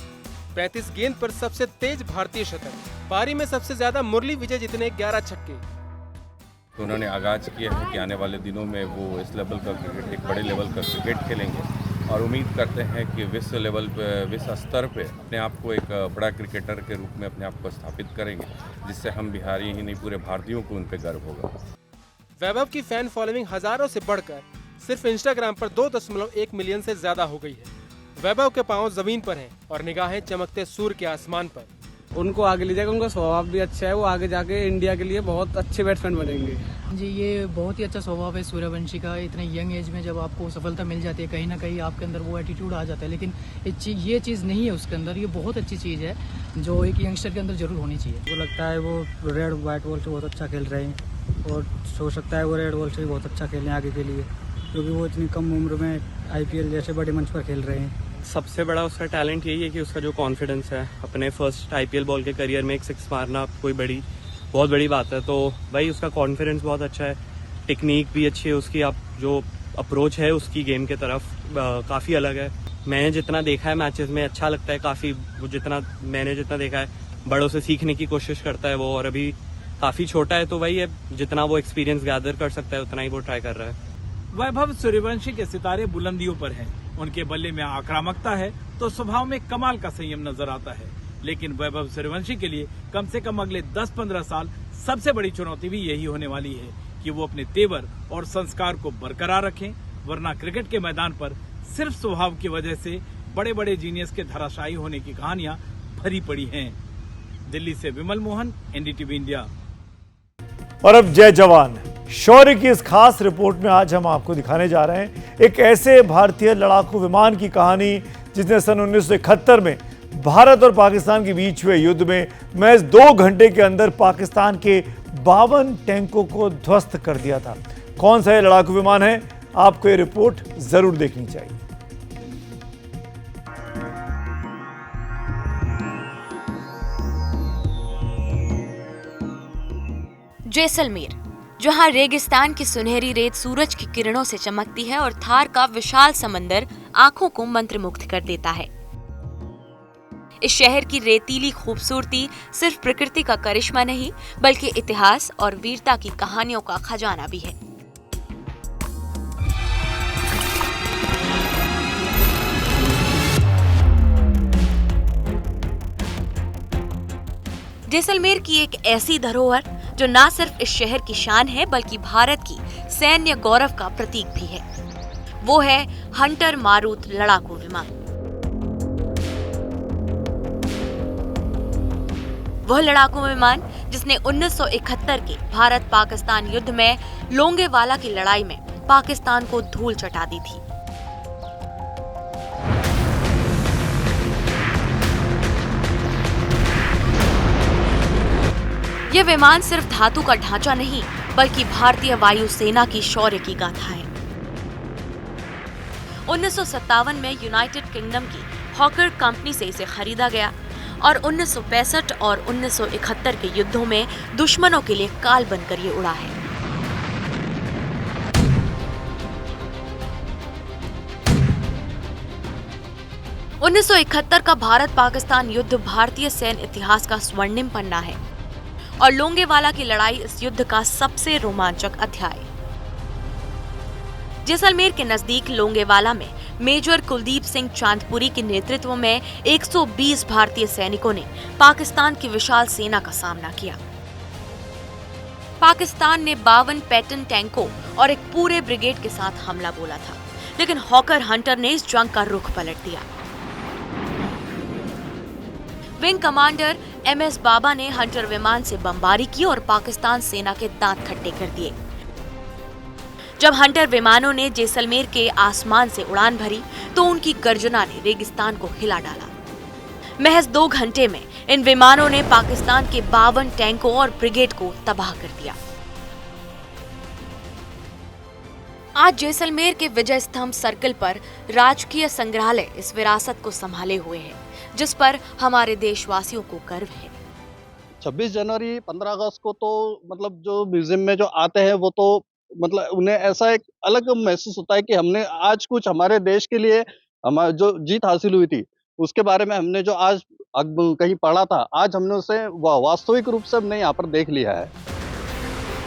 35 गेंद पर सबसे तेज भारतीय शतक, पारी में सबसे ज्यादा मुरली विजय जितने 11 छक्के। तो उन्होंने आगाज किया है कि आने वाले दिनों में वो इस लेवल का क्रिकेट, एक बड़े लेवल का क्रिकेट खेलेंगे और उम्मीद करते हैं कि विश्व लेवल पे, विश्व स्तर पे अपने आप को एक बड़ा क्रिकेटर के रूप में अपने आप को स्थापित करेंगे, जिससे हम बिहारी ही नहीं पूरे भारतीयों को उन पे गर्व होगा। वैभव की फैन फॉलोइंग हजारों से बढ़कर सिर्फ इंस्टाग्राम पर 2.1 मिलियन से ज्यादा हो गई है। वैभव के पांव जमीन पर हैं और निगाहें चमकते सूर्य के आसमान पर। उनको आगे ले जाएगा, उनका स्वभाव भी अच्छा है, वो आगे जाके इंडिया के लिए बहुत अच्छे बैट्समैन बनेंगे। जी, ये बहुत ही अच्छा स्वभाव है सूर्यवंशी का। इतने यंग एज में जब आपको सफलता मिल जाती है कहीं ना कहीं आपके अंदर वो एटीट्यूड आ जाता है, लेकिन ये चीज़ नहीं है उसके अंदर। ये बहुत अच्छी चीज़ है जो एक यंगस्टर के अंदर जरूर होनी चाहिए। वो लगता है वो रेड वाइट बॉल से बहुत अच्छा खेल रहे हैं और हो सकता है वो रेड बॉल से भी बहुत अच्छा खेलें आगे के लिए, क्योंकि वो इतनी कम उम्र में IPL जैसे बड़े मंच पर खेल रहे हैं। सबसे बड़ा उसका टैलेंट यही है कि उसका जो कॉन्फिडेंस है, अपने फर्स्ट IPL बॉल के करियर में एक 6 मारना कोई बहुत बड़ी बात है। तो भाई उसका कॉन्फिडेंस बहुत अच्छा है, टेक्निक भी अच्छी है उसकी, आप जो अप्रोच है उसकी गेम के तरफ काफ़ी अलग है। मैंने जितना देखा है मैचेस में अच्छा लगता है काफ़ी, मैंने जितना देखा है बड़ों से सीखने की कोशिश करता है वो, और अभी काफ़ी छोटा है तो वही है, जितना वो एक्सपीरियंस गैदर कर सकता है उतना ही वो ट्राई कर रहा है। वैभव सूर्यवंशी के सितारे बुलंदियों पर हैं। उनके बल्ले में आक्रामकता है तो स्वभाव में कमाल का संयम नजर आता है, लेकिन वैभव सूर्यवंशी के लिए कम से कम अगले 10-15 साल सबसे बड़ी चुनौती भी यही होने वाली है कि वो अपने तेवर और संस्कार को बरकरार रखें, वरना क्रिकेट के मैदान पर सिर्फ स्वभाव की वजह से बड़े बड़े जीनियस के धराशायी होने की कहानियां भरी पड़ी हैं। दिल्ली से विमल मोहन, NDTV इंडिया। और अब जय जवान शौर्य की इस खास रिपोर्ट में आज हम आपको दिखाने जा रहे हैं एक ऐसे भारतीय लड़ाकू विमान की कहानी जिसने सन 1971 में भारत और पाकिस्तान के बीच हुए युद्ध में महज 2 घंटे के अंदर पाकिस्तान के 52 टैंकों को ध्वस्त कर दिया था। कौन सा ये लड़ाकू विमान है, आपको ये रिपोर्ट जरूर देखनी चाहिए। जैसलमेर, जहां रेगिस्तान की सुनहरी रेत सूरज की किरणों से चमकती है और थार का विशाल समंदर आंखों को मंत्रमुग्ध कर देता है। इस शहर की रेतीली खूबसूरती सिर्फ प्रकृति का करिश्मा नहीं बल्कि इतिहास और वीरता की कहानियों का खजाना भी है। जैसलमेर की एक ऐसी धरोहर जो न सिर्फ इस शहर की शान है बल्कि भारत की सैन्य गौरव का प्रतीक भी है। वो है हंटर मारुत लड़ाकू विमान। वह लड़ाकू विमान जिसने 1971 के भारत पाकिस्तान युद्ध में लोंगेवाला की लड़ाई में पाकिस्तान को धूल चटा दी थी। यह विमान सिर्फ धातु का ढांचा नहीं बल्कि भारतीय वायुसेना की शौर्य की गाथा है। 1957 में यूनाइटेड किंगडम की हॉकर कंपनी से इसे खरीदा गया और 1965 और 1971 के युद्धों में दुश्मनों के लिए काल बनकर ये उड़ा है। 1971 का भारत पाकिस्तान युद्ध भारतीय सैन्य इतिहास का स्वर्णिम पन्ना है और लोंगेवाला की लड़ाई इस युद्ध का सबसे रोमांचक अध्याय। जैसलमेर के नजदीक लोंगेवाला में मेजर कुलदीप सिंह चांदपुरी के नेतृत्व में 120 भारतीय सैनिकों ने पाकिस्तान की विशाल सेना का सामना किया। पाकिस्तान ने 52 पैटर्न टैंकों और एक पूरे ब्रिगेड के साथ हमला बोला था, लेकिन हॉकर हंटर ने इस जंग का रुख पलट दिया। विंग कमांडर MS बाबा ने हंटर विमान से बमबारी की और पाकिस्तान सेना के दांत खट्टे कर दिए। जब हंटर विमानों ने जैसलमेर के आसमान से उड़ान भरी तो उनकी गर्जना ने रेगिस्तान को हिला डाला। महज 2 घंटे में इन विमानों ने पाकिस्तान के 52 टैंकों और ब्रिगेड को तबाह कर दिया। आज जैसलमेर के विजय स्तंभ सर्कल पर राजकीय संग्रहालय इस विरासत को संभाले हुए है, जिस पर हमारे देशवासियों को गर्व है। 26 जनवरी 15 अगस्त को तो मतलब जो म्यूजियम में जो आते हैं वो तो मतलब उन्हें ऐसा एक अलग महसूस होता है कि हमने आज कुछ हमारे देश के लिए हमारी जो जीत हासिल हुई थी उसके बारे में हमने जो आज कहीं पढ़ा था, आज हमने उसे वास्तविक रूप से हमने यहाँ पर देख लिया है।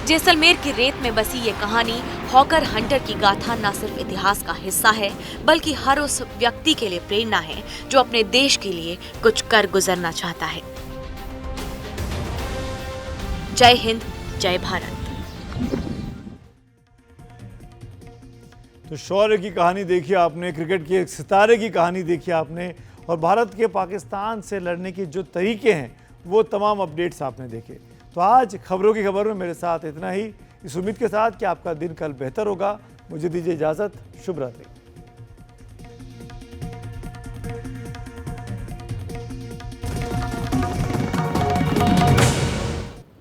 जैसलमेर की रेत में बसी ये कहानी हॉकर हंटर की गाथा न सिर्फ इतिहास का हिस्सा है, बल्कि हर उस व्यक्ति के लिए प्रेरणा है जो अपने देश के लिए कुछ कर गुजरना चाहता है। जय हिंद, जय भारत। तो शौर्य की कहानी देखी आपने, क्रिकेट के एक सितारे की कहानी देखी आपने, और भारत के पाकिस्तान से लड़ने के जो तरीके हैं वो तमाम अपडेट्स आपने देखे। तो आज खबरों की खबर में मेरे साथ इतना ही, इस उम्मीद के साथ कि आपका दिन कल बेहतर होगा। मुझे दीजिए इजाज़त। शुभ रात्रि।